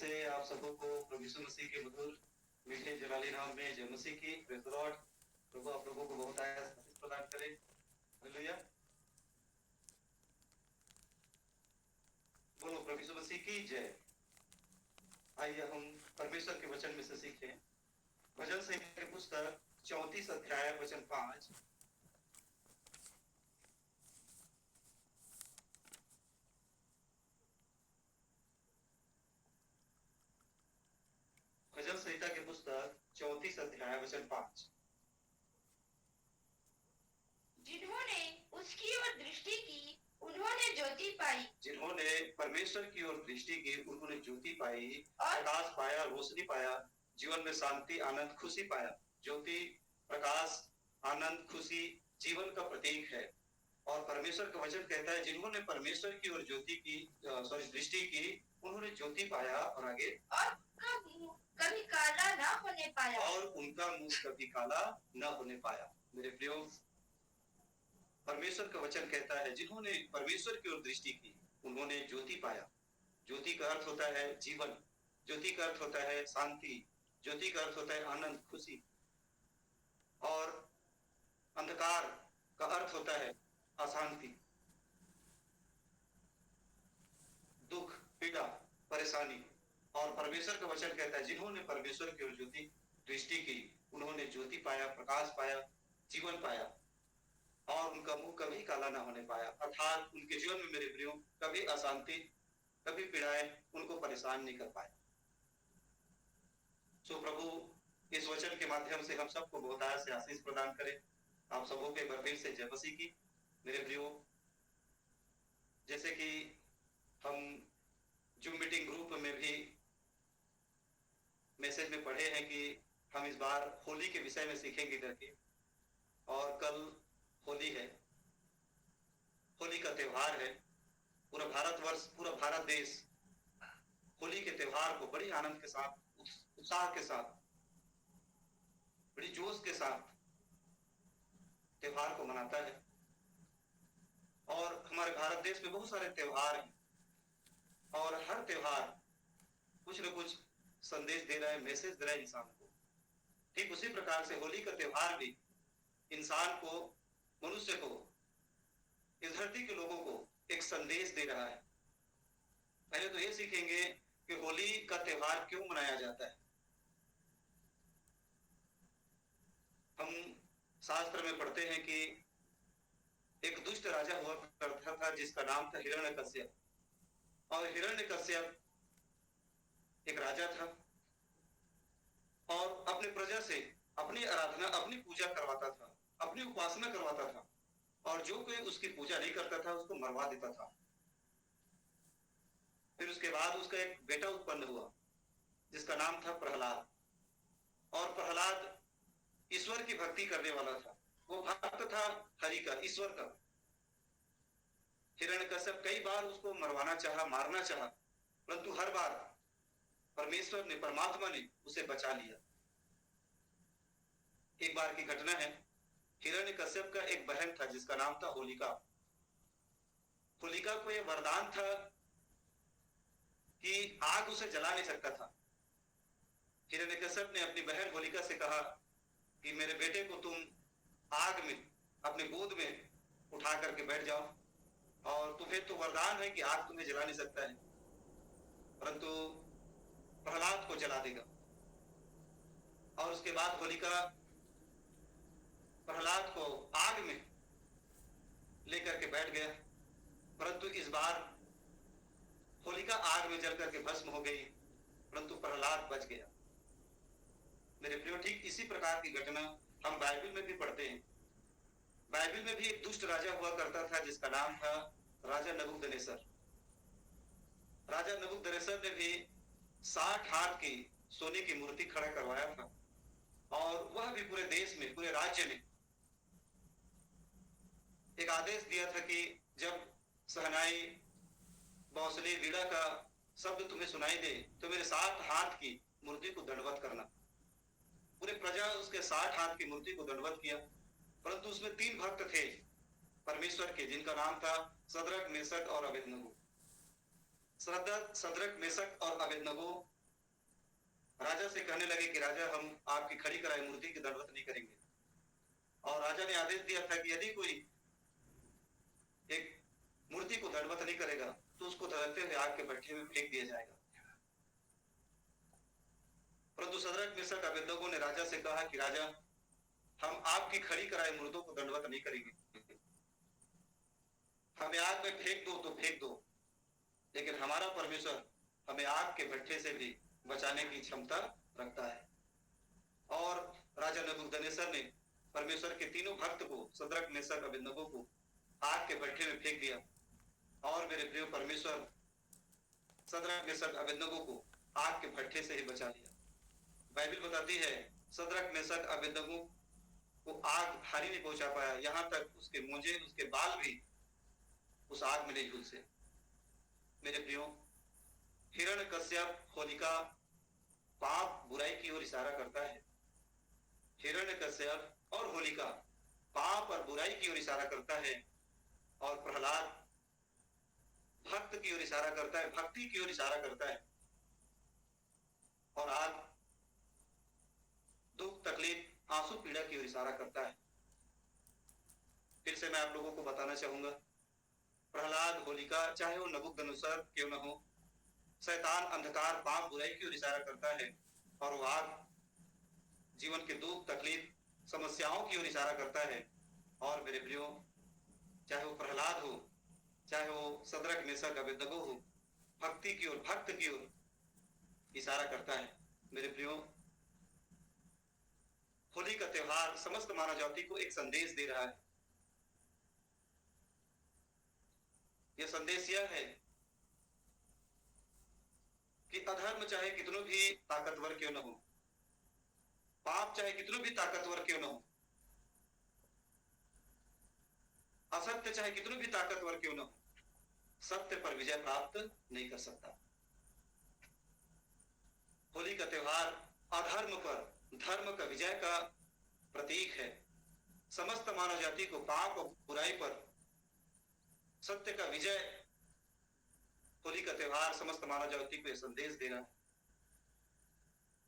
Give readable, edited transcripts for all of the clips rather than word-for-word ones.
से आप सबको प्रभु यीशु मसीह के मधुर मीठे जलाली नाम में जय मसीह की प्रेज द लॉर्ड। प्रभु आप लोगों को बहुत आशीष प्रदान करे। हालेलुया। बोलो प्रभु यीशु मसीह की जय। आइए हम परमेश्वर के वचन में से सीखें। भजन संहिता की पुस्तक 34 अध्याय वचन 5। भजन संहिता की पुस्तक 34 अध्याय वचन 5। जिन्होंने उसकी ओर दृष्टि की उन्होंने ज्योति पाई। जिन्होंने परमेश्वर की ओर दृष्टि की उन्होंने ज्योति पाई, और प्रकाश पाया, रोशनी पाया, जीवन में शांति, आनंद, खुशी पाया। ज्योति, प्रकाश, आनंद, खुशी जीवन का प्रतीक है। और परमेश्वर का वचन कहता है जिन्होंने परमेश्वर की ओर ज्योति की दृष्टि की उन्होंने ज्योति पाया। और आगे, और उनका मुंह कभी काला न होने पाया। और उनका मुंह कभी काला न होने पाया। मेरे प्रियो, परमेश्वर का वचन कहता है जिन्होंने परमेश्वर की ओर दृष्टि की उन्होंने ज्योति पाया। ज्योति का अर्थ होता है जीवन, ज्योति का अर्थ होता है शांति, ज्योति का अर्थ होता है आनंद, खुशी। और अंधकार का अर्थ होता है अशांति, दुख, पीड़ा, परेशानी। और परमेश्वर का वचन कहता है जिन्होंने परमेश्वर की ओर ज्योति दृष्टि की उन्होंने ज्योति पाया, प्रकाश पाया, जीवन पाया। और उनका मुंह कभी काला ना होने पाया। अर्थात उनके जीवन में मेरे प्रियो कभी अशांति, कभी पीड़ाएं उनको परेशान नहीं कर पाए। सो प्रभु इस वचन के माध्यम से हम सबको बहुतायत से आशीष प्रदान करे। आप सबों के बरफीर से जय मसीह की। मेरे प्रियो, जैसे कि हम जूम मीटिंग ग्रुप में भी मैसेज में पढ़े हैं कि हम इस बार होली के विषय में सीखेंगे करके। और कल होली है, होली का त्योहार है। पूरा भारतवर्ष, पूरा भारत देश होली के त्योहार को बड़ी आनंद के साथ, उत्साह के साथ, बड़ी जोश के साथ त्योहार को मनाता है। और हमारे भारत देश में बहुत सारे त्योहार हैं और हर त्योहार कुछ न कुछ संदेश दे रहा है, मैसेज दे रहा है इंसान को। ठीक उसी प्रकार से होली का त्योहार भी इंसान को, मनुष्य को, इस धरती के लोगों को एक संदेश दे रहा है। पहले तो ये सीखेंगे कि होली का त्योहार क्यों मनाया जाता है। हम शास्त्र में पढ़ते हैं कि एक दुष्ट राजा हुआ करता था जिसका नाम था हिरण्यकश्यप। और हिरण्यकश्यप एक राजा था और अपने प्रजा से अपनी आराधना, अपनी पूजा करवाता था, अपनी उपासना करवाता था। और जो कोई उसकी पूजा नहीं करता था उसको मरवा देता था। फिर उसके बाद उसका एक बेटा उत्पन्न हुआ जिसका नाम था प्रहलाद। और प्रहलाद ईश्वर की भक्ति करने वाला था, वो भक्त था हरि का, ईश्वर का। हिरण्यकश्यप कई बार उसको मरवाना चाहा, मारना चाहा, परंतु हर बार परमेश्वर ने, परमात्मा ने उसे बचा लिया। एक बार की घटना है, हिरण्यकश्यप का एक बहन था जिसका नाम था होलिका। होलिका को यह वरदान था कि आग उसे जला नहीं सकता था। हिरण्यकश्यप ने अपनी बहन होलिका से कहा कि मेरे बेटे को तुम आग में अपने गोद में उठा करके बैठ जाओ, और तुम्हें तो वरदान है कि आग तुम्हें जला नहीं सकता है, परंतु प्रहलाद को जला देगा। और उसके बाद होलिका प्रहलाद को आग में लेकर के बैठ गया, परंतु इस बार होलिका आग में जल करके भस्म हो गई, परंतु प्रहलाद बच गया। मेरे प्रियो, ठीक इसी प्रकार की घटना हम बाइबल में भी पढ़ते हैं। बाइबल में भी एक दुष्ट राजा हुआ करता था जिसका नाम था राजा नबूकदनेस्सर। राजा नबूकदनेस्सर ने भी 60 हाथ की सोने की मूर्ति खड़ा करवाया था, और वह भी पूरे देश में, पूरे राज्य में एक आदेश दिया था कि जब सहनाई, बांसुरी, वीणा का शब्द तुम्हें सुनाई दे तो मेरे 7 हाथ की मूर्ति को दंडवत करना। पूरे प्रजा उसके 60 हाथ की मूर्ति को दंडवत किया, परंतु उसमें 3 भक्त थे परमेश्वर के जिनका नाम था सद्रक, मेशक और अबेदनगो। सद्रक, मेशक और अबेदनगो राजा से कहने लगे कि राजा, हम आपकी खड़ी कराई मूर्ति की दंडवत नहीं करेंगे। और राजा ने आदेश दिया था कि यदि कोई एक मूर्ति को दंडवत नहीं करेगा तो उसको धरते हुए आग के भट्ठे में फेंक दिया जाएगा। परंतु सदरक मिशक अबेदनगो ने राजा से कहा कि राजा, हम आपकी खड़ी कराई मूर्तों को दंडवत नहीं करेंगे। हमें आग में फेंक दो तो फेंक दो, लेकिन हमारा परमेश्वर हमें आग के भट्ठे से भी बचाने की क्षमता रखता है। और राजा नबूकदनेस्सर ने परमेश्वर के तीनों भक्त को, सदरक मिशक अबेदनगो को, आग के भट्ठे में फेंक दिया। और मेरे प्रिय, परमेश्वर सदरक मिशक अबेदनगो को आग के भट्ठे से ही बचा लिया। बाइबल बताती है सदरक मिशक अबेदनगो को आग हानि नहीं पहुंचा पाया, यहां तक उसके मूंजे, उसके बाल भी उस आग में नहीं झुलसे। मेरे प्रियो, हिरण्यकश्यप होलिका पाप बुराई की ओर इशारा करता है। हिरण्यकश्यप और होलिका पाप और बुराई की ओर इशारा करता है, और प्रहलाद भक्त की ओर इशारा करता है, भक्ति की ओर इशारा करता है। और आग दुख, तकलीफ, आंसू, पीड़ा की ओर इशारा करता है। फिर से मैं आप लोगों को बताना चाहूंगा, प्रहलाद, होलिका, चाहे वो नबूकदनेस्सर क्यों न हो, शैतान, अंधकार, पाप, बुराई की ओर इशारा करता है। और वो आग जीवन के दुख, तकलीफ, समस्याओं की ओर इशारा करता है। और मेरे प्रियो, चाहे वो प्रहलाद हो, चाहे वो सदरक मिशक अबेदनगो हो, भक्ति की ओर, भक्त की ओर इशारा करता है। मेरे प्रियो, होली का त्योहार समस्त मानव जाति को एक संदेश दे रहा है। यह संदेश यह है कि अधर्म चाहे कितनों भी ताकतवर क्यों न हो, पाप चाहे कितनों भी ताकतवर क्यों न हो, असत्य चाहे कितनों भी ताकतवर क्यों न हो, सत्य पर विजय प्राप्त नहीं कर सकता। होली का त्योहार अधर्म पर धर्म का विजय का प्रतीक है। समस्त मानव जाति को पाप और बुराई पर सत्य का विजय, होली का त्योहार समस्त मानव जाति को यह संदेश देना है।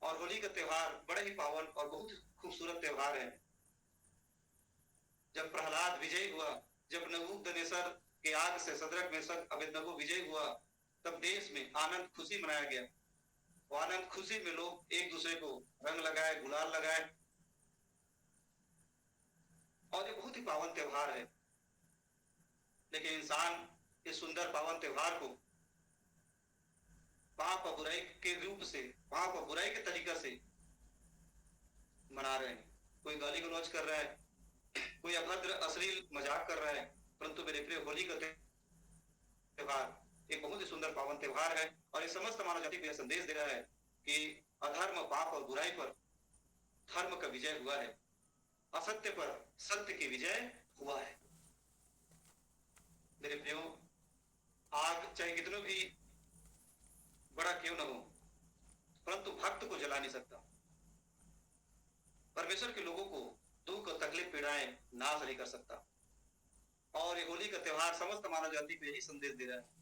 और होली का त्योहार बड़ा ही पावन और बहुत खूबसूरत त्योहार है। जब प्रहलाद विजयी हुआ, जब नबूकदनेस्सर के आग से सदरक मिशक अबेदनगो विजयी हुआ, तब देश में आनंद खुशी मनाया गया। और आनंद खुशी में लोग एक दूसरे को रंग लगाए, गुलाल लगाए, और ये बहुत ही पावन त्योहार है। लेकिन इंसान इस सुंदर पावन त्योहार को पाप और बुराई के रूप से, पाप और बुराई के तरीका से मना रहे हैं। कोई गाली गलौज कर रहा है, कोई अभद्र अश्लील मजाक कर रहा है। परंतु मेरे प्रिय, होली का त्योहार एक बहुत ही सुंदर पावन त्योहार है, और ये समस्त मानव जाति को यह संदेश दे रहा है कि अधर्म, पाप और बुराई पर धर्म का विजय हुआ है, असत्य पर सत्य की विजय हुआ है। मेरे प्रियो, आग चाहे कितनों भी बड़ा क्यों न हो, परंतु भक्त को जला नहीं सकता। परमेश्वर के लोगों को दुख और तकलीफ, पीड़ाएं नाश नहीं कर सकता। और ये होली का त्योहार समस्त मानव जाति को यही संदेश दे रहा है,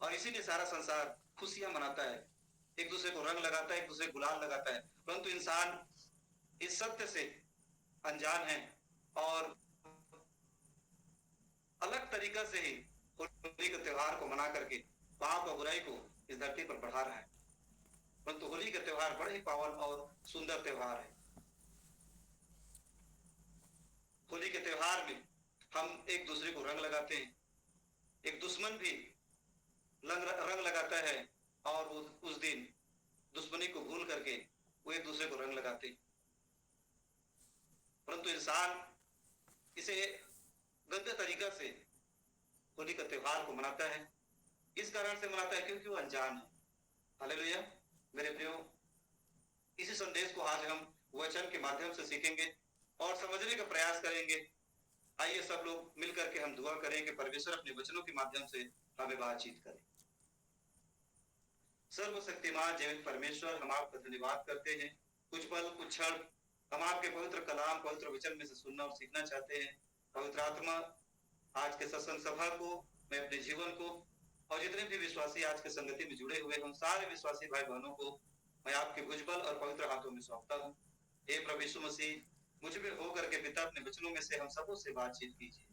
और इसीलिए सारा संसार खुशियां मनाता है, एक दूसरे को रंग लगाता है, एक दूसरे को गुलाल लगाता है। परंतु इंसान इस सत्य से अनजान है और अलग तरीका से ही होली के त्योहार को मना करके पाप और बुराई को इस धरती पर बढ़ा रहा है। परंतु होली का त्योहार बड़ा ही पावन और सुंदर त्योहार है। होली के त्योहार में हम एक दूसरे को रंग लगाते हैं। एक दुश्मन भी रंग लगाता है, और उस दिन दुश्मनी को भूल करके वो एक दूसरे को रंग लगाते हैं। परंतु इंसान इसे गंदे तरीका से होली का त्योहार को मनाता है। इस कारण से मनाता है क्योंकि वो अनजान है। हालेलुया। मेरे प्रियो, इसी संदेश को आज हम वचन के माध्यम से सीखेंगे और समझने का प्रयास करेंगे। आइए सब लोग मिलकर के हम दुआ करें कि परमेश्वर अपने वचनों के माध्यम से हमें बातचीत करें। सर्वशक्तिमान जीवित परमेश्वर, हम आपका धन्यवाद करते हैं। कुछ पल, कुछ क्षण हम आपके पवित्र कलाम, पवित्र वचन में से सुनना और सीखना चाहते हैं। पवित्र आत्मा, आज के सत्संग सभा को, मैं अपने जीवन को, और जितने भी विश्वासी आज के संगति में जुड़े हुए, हम सारे विश्वासी भाई बहनों को मैं आपके भुजबल और पवित्र हाथों में सौंपता हूँ। हे प्रभु यीशु मसीह, मुझ में होकर के पिता अपने वचनों में से हम सबों से बातचीत कीजिए।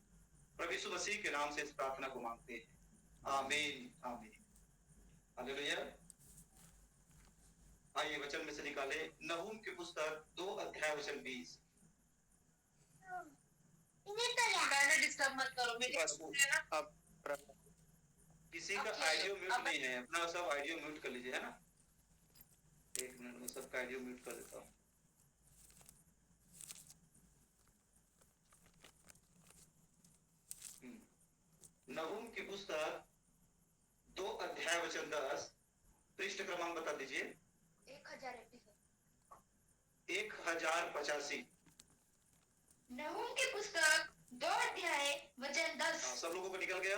प्रभु यीशु मसीह के नाम से इस प्रार्थना को मांगते हैं, आमीन आमीन। हालेलुया। आइए वचन में से निकाले नहूम की पुस्तक 2 अध्याय वचन 20। मैंने डिस्टर्ब मत करो मेरी है ना। अब किसी का ऑडियो म्यूट नहीं है, अपना सब ऑडियो म्यूट कर लीजिए, है ना। एक मिनट में सबका ऑडियो म्यूट कर देता हूँ। नहूम की पुस्तक 2 अध्याय वचन 10, पृष्ठ क्रमांक बता दीजिए। 1085। नहूम की पुस्तक 2 अध्याय वचन 10। सब लोगों को निकल गया।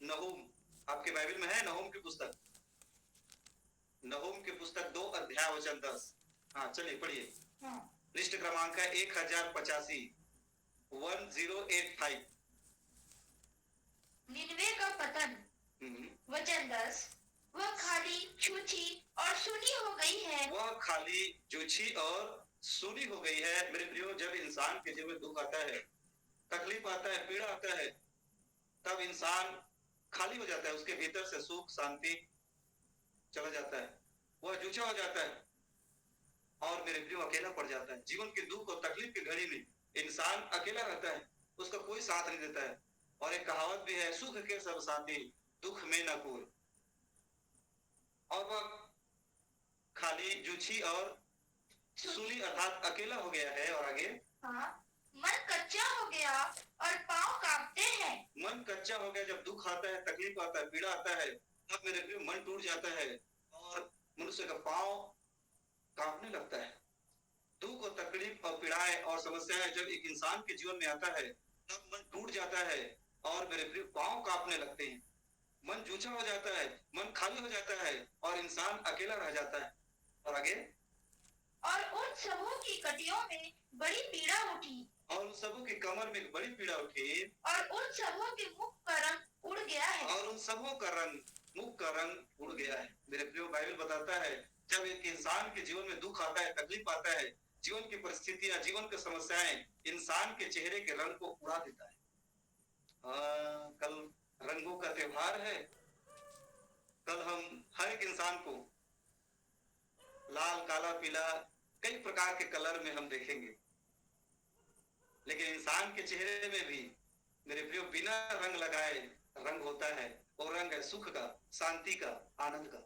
नहूम आपके बाइबल में है, नहूम की पुस्तक, नहूम की पुस्तक 2 अध्याय वचन 10। हाँ चलिए पढ़िए। पृष्ठ क्रमांक है 1085, 1085। निनवे का पतन वचन 10। वह खाली छूछी और सुनी हो गई है। वह खाली जूछी और सुनी हो गई है। मेरे प्रियो, जब इंसान के जीवन में दुख आता है, तकलीफ आता है, पीड़ा आता है, तब इंसान खाली हो जाता है। उसके भीतर से सुख शांति चला जाता है, वह जूझा हो जाता है और मेरे प्रियो अकेला पड़ जाता है। जीवन के दुख और तकलीफ की घड़ी में इंसान अकेला रहता है, उसका कोई साथ नहीं देता है। और एक कहावत भी है, सुख के सब साथी दुख में न कोई। और वह खाली जूझी और सुनी अर्थात अकेला हो गया है। और आगे मन कच्चा हो गया और पांव कांपते हैं। मन कच्चा हो गया, जब दुख आता है, तकलीफ आता है, पीड़ा आता है, तब मेरे प्रियो मन टूट जाता है और मनुष्य का पांव कांपने लगता है। दुख और तकलीफ और पीड़ाएं और समस्याएं जब एक इंसान के जीवन में आता है, तब मन टूट जाता है और मेरे प्रियो पांव कांपने लगते हैं। मन जूझा हो जाता है, मन खाली हो जाता है और इंसान अकेला रह जाता है। और आगे और उन सबों की कटियों में बड़ी पीड़ा उठी। और उन सबों की कमर में बड़ी पीड़ा उठी। और उन सबों के मुख का रंग उड़ गया है। और उन सबों का रंग, मुख का रंग उड़ गया है। मेरे प्रियो, बाइबल बताता है जब एक इंसान के जीवन में दुख आता है, तकलीफ आता है, जीवन की परिस्थितियां, जीवन की समस्याएं इंसान के चेहरे के रंग को उड़ा देता है। कल रंगों का त्योहार है। कल हम हर एक इंसान को लाल, काला, पीला, कई प्रकार के कलर में हम देखेंगे, लेकिन इंसान के चेहरे में भी मेरे प्रियो बिना रंग लगाए रंग होता है। और रंग है सुख का, शांति का, आनंद का।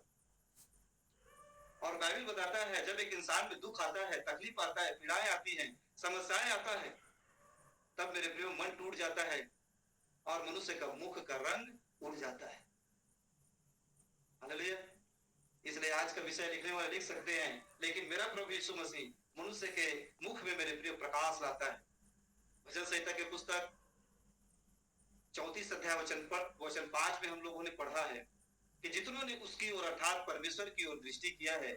और बाइबल बताता है जब एक इंसान में दुख आता है, तकलीफ आता है, पीड़ाएं आती हैं, समस्याएं आता है, तब मेरे प्रियो मन टूट जाता है और मनुष्य का मुख का रंग उड़ जाता है। हालेलुया। इसलिए आज का विषय लिखने वाले लिख सकते हैं, लेकिन मेरा प्रभु यीशु मसीह मनुष्य के मुख में मेरे प्रिय प्रकाश लाता है। भजन संहिता की पुस्तक 34 अध्याय वचन 5 में हम लोगों ने पढ़ा है कि जितनों ने उसकी ओर अर्थात परमेश्वर की ओर दृष्टि किया है,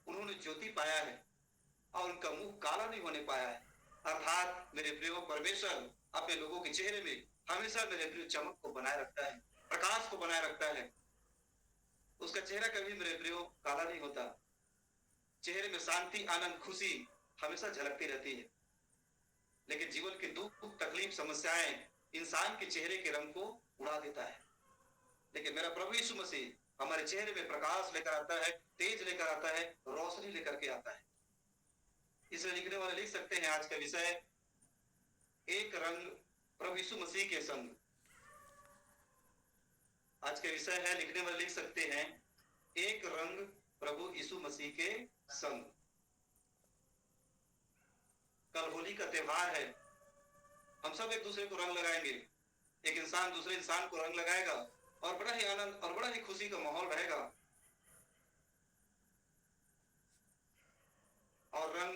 उन्होंने ज्योति पाया है और उनका मुंह काला नहीं होने पाया है। अर्थात मेरे प्रियो, परमेश्वर अपने लोगों के चेहरे में हमेशा मेरे प्रियो चमक को बनाए रखता है, प्रकाश को बनाए रखता है। उसका चेहरा कभी मेरे प्रियो काला नहीं होता। चेहरे में शांति, आनंद, खुशी हमेशा झलकती रहती है। लेकिन जीवन के दुख, तकलीफ, समस्याएं इंसान के चेहरे के रंग को उड़ा देता है। लेकिन मेरा प्रभु यीशु मसीह हमारे चेहरे में प्रकाश लेकर आता है, तेज लेकर आता है, रोशनी लेकर के आता है। इसलिए लिखने वाले लिख सकते हैं आज का विषय, एक रंग प्रभु यीशु मसीह के संग। आज का विषय है, लिखने वाले लिख सकते हैं, एक रंग प्रभु यीशु मसीह के संग। कल होली का त्योहार है। हम सब एक दूसरे को रंग लगाएंगे। एक इंसान दूसरे इंसान को रंग लगाएगा और बड़ा ही आनंद और बड़ा ही खुशी का माहौल रहेगा। और रंग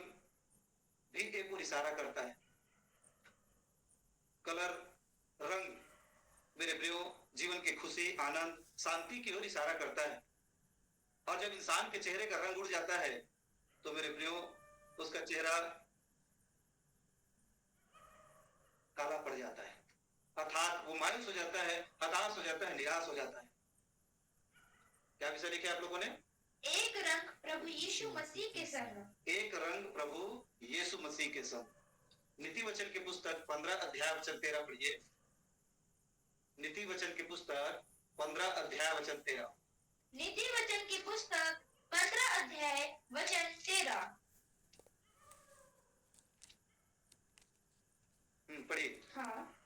भी एक और इशारा करता है। कलर, रंग मेरे प्रियो जीवन की खुशी, आनंद, शांति की ओर इशारा करता है। और जब इंसान के चेहरे का रंग उड़ जाता है तो मेरे प्रियो उसका चेहरा काला पड़ जाता है, अर्थात वो मायूस हो जाता है, हताश हो जाता है, निराश हो जाता है। क्या विषय लिखे आप लोगों ने? एक रंग प्रभु मसीह के संग। नीति वचन की पुस्तक 15 अध्याय वचन 13 पढ़िए। नीति वचन की पुस्तक 15 अध्याय वचन 13। नीति वचन की पुस्तक 15 अध्याय वचन 13। पढ़िए। हाँ,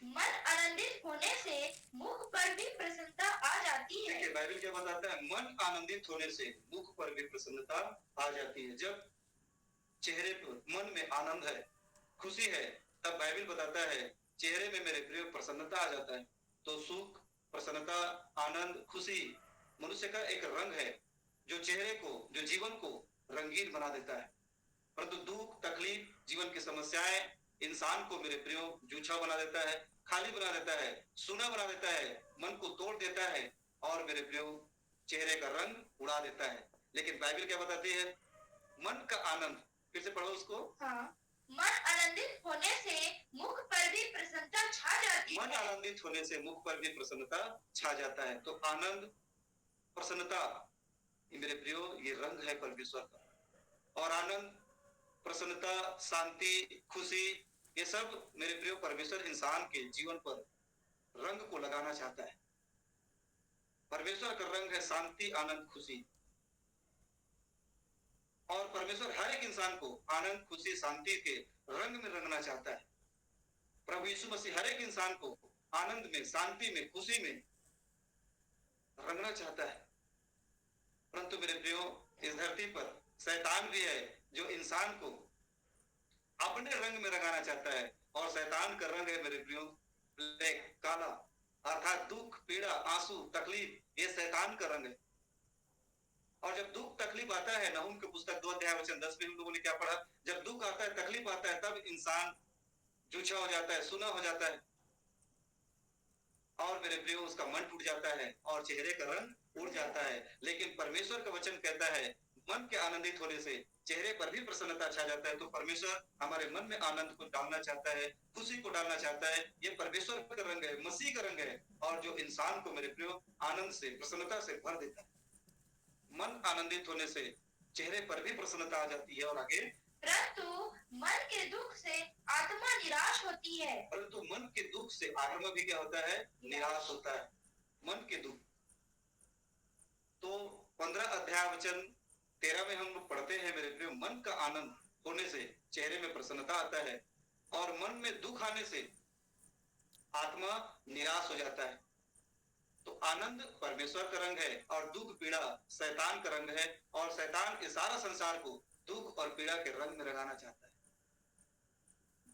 मन आनंदित होने से मुख पर भी प्रसन्नता आ जाती है। देखिए बाइबल क्या बताता है, मन आनंदित होने से मुख पर भी प्रसन्नता आ जाती है। जब चेहरे पर मन में आनंद है, खुशी है, तब बाइबल बताता है चेहरे में मेरे प्रिय प्रसन्नता आ जाता है। तो सुख, प्रसन्नता, आनंद, खुशी मनुष्य का एक रंग है जो चेहरे को, जो जीवन को रंगीन बना देता है। परंतु दुख, तकलीफ, जीवन की समस्याएं इंसान को मेरे प्रियो जूझा बना देता है, खाली बना देता है, सूना बना देता है, मन को तोड़ देता है और मेरे प्रियो चेहरे का रंग उड़ा देता है। लेकिन बाइबल क्या बताती है, मन का आनंद, फिर से पढ़ो उसको। हाँ, मन आनंदित होने से मुख पर भी प्रसन्नता छा जाती है। मन आनंदित होने से मुख पर भी प्रसन्नता छा जाता है। तो आनंद, प्रसन्नता, ये मेरे प्रियो ये रंग है परमेश्वर का। और आनंद, प्रसन्नता, शांति, खुशी, ये सब मेरे प्रियो परमेश्वर इंसान के जीवन पर रंग को लगाना चाहता है। परमेश्वर का रंग है शांति, आनंद, खुशी। और परमेश्वर हर एक इंसान को आनंद, खुशी, शांति के रंग में रंगना चाहता है। प्रभु यीशु मसीह हर एक इंसान को आनंद में, शांति में, खुशी में रंगना चाहता है। परंतु मेरे प्रियो इस धरती पर शैतान भी है जो इंसान को अपने रंग में रंगाना चाहता है। और शैतान का रंग है मेरे प्रियो ब्लैक, काला, अर्थात दुख, पीड़ा, आंसू, तकलीफ, ये शैतान का रंग है। और जब दुख तकलीफ आता है, नहूम की पुस्तक 2 अध्याय वचन 10 में हम लोगों ने क्या पढ़ा, जब दुख आता है, तकलीफ आता है, तब इंसान जूझा हो जाता है, सुना हो जाता है और मेरे प्रियो उसका मन टूट जाता है और चेहरे का रंग उड़ जाता है। लेकिन परमेश्वर का वचन कहता है मन के आनंदित होने से चेहरे पर भी प्रसन्नता छा जाता है। तो परमेश्वर हमारे मन में आनंद को डालना चाहता है, खुशी को डालना चाहता है। ये परमेश्वर का रंग है, मसीह का रंग है, और जो इंसान को मेरे प्रियो आनंद से, प्रसन्नता से भर देता है। मन आनंदित होने से चेहरे पर भी प्रसन्नता आ जाती है। और आगे, परंतु मन के दुख से आत्मा निराश होती है। परंतु मन के दुख से आत्मा भी क्या होता है, निराश होता है। मन के दुख। तो 15 अध्याय वचन 13 में हम लोग पढ़ते हैं मेरे प्रियो, मन का आनंद होने से चेहरे में प्रसन्नता आता है और मन में दुख आने से आत्मा निराश हो जाता है। तो आनंद परमेश्वर का रंग है और दुख, पीड़ा शैतान का रंग है। और शैतान इस सारा संसार को दुख और पीड़ा के रंग में रंगाना चाहता है।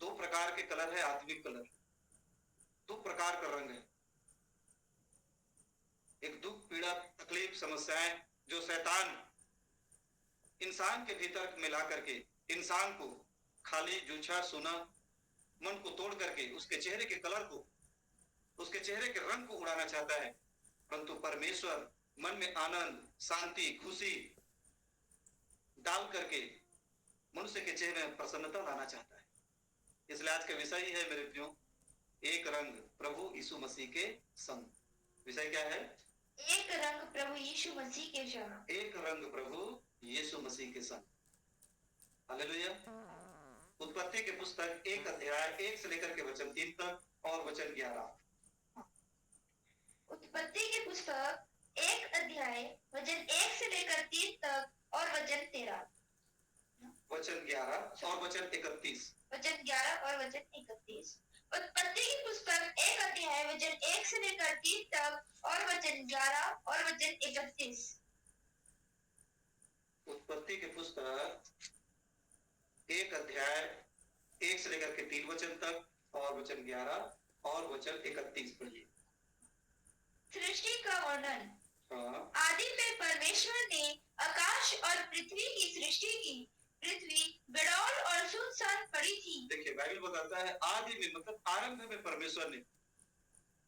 2 प्रकार के कलर है, आत्मिक कलर, 2 प्रकार का रंग है। एक दुख, पीड़ा, तकलीफ, समस्याएं जो शैतान इंसान के भीतर मिला करके इंसान को खाली, जूझा, सुना, मन को तोड़ करके उसके चेहरे के कलर को, उसके चेहरे के रंग को उड़ाना चाहता है। परंतु परमेश्वर मन में आनंद, शांति, खुशी डाल करके मनुष्य के चेहरे में प्रसन्नता लाना चाहता है। इसलिए आज का विषय है मेरे प्रियो, एक रंग प्रभु यीशु मसीह के संग। विषय क्या है? एक रंग प्रभु यीशु मसीह के संग। एक रंग प्रभु यीशु मसीह के संग। हालेलुया। उत्पत्ति के पुस्तक 1 अध्याय 1 से लेकर के वचन 3 तक और वचन 11। उत्पत्ति की पुस्तक 1 अध्याय वचन 1 से लेकर 3 तक और वचन 13, वचन 11 और वचन 31। वचन 11 और वचन 31। उत्पत्ति की पुस्तक 1 अध्याय वचन 1 से लेकर 3 तक और वचन 11 और वचन 31। उत्पत्ति की पुस्तक 1 अध्याय 1 से लेकर के 3 वचन तक और वचन 11 और वचन 31 पढ़िए। सृष्टि का वर्णन। हाँ। आदि में परमेश्वर ने आकाश और पृथ्वी की सृष्टि की। पृथ्वी बेडौल और सुनसान पड़ी थी। देखिए बाइबल बताता है आदि में, मतलब आरंभ में परमेश्वर ने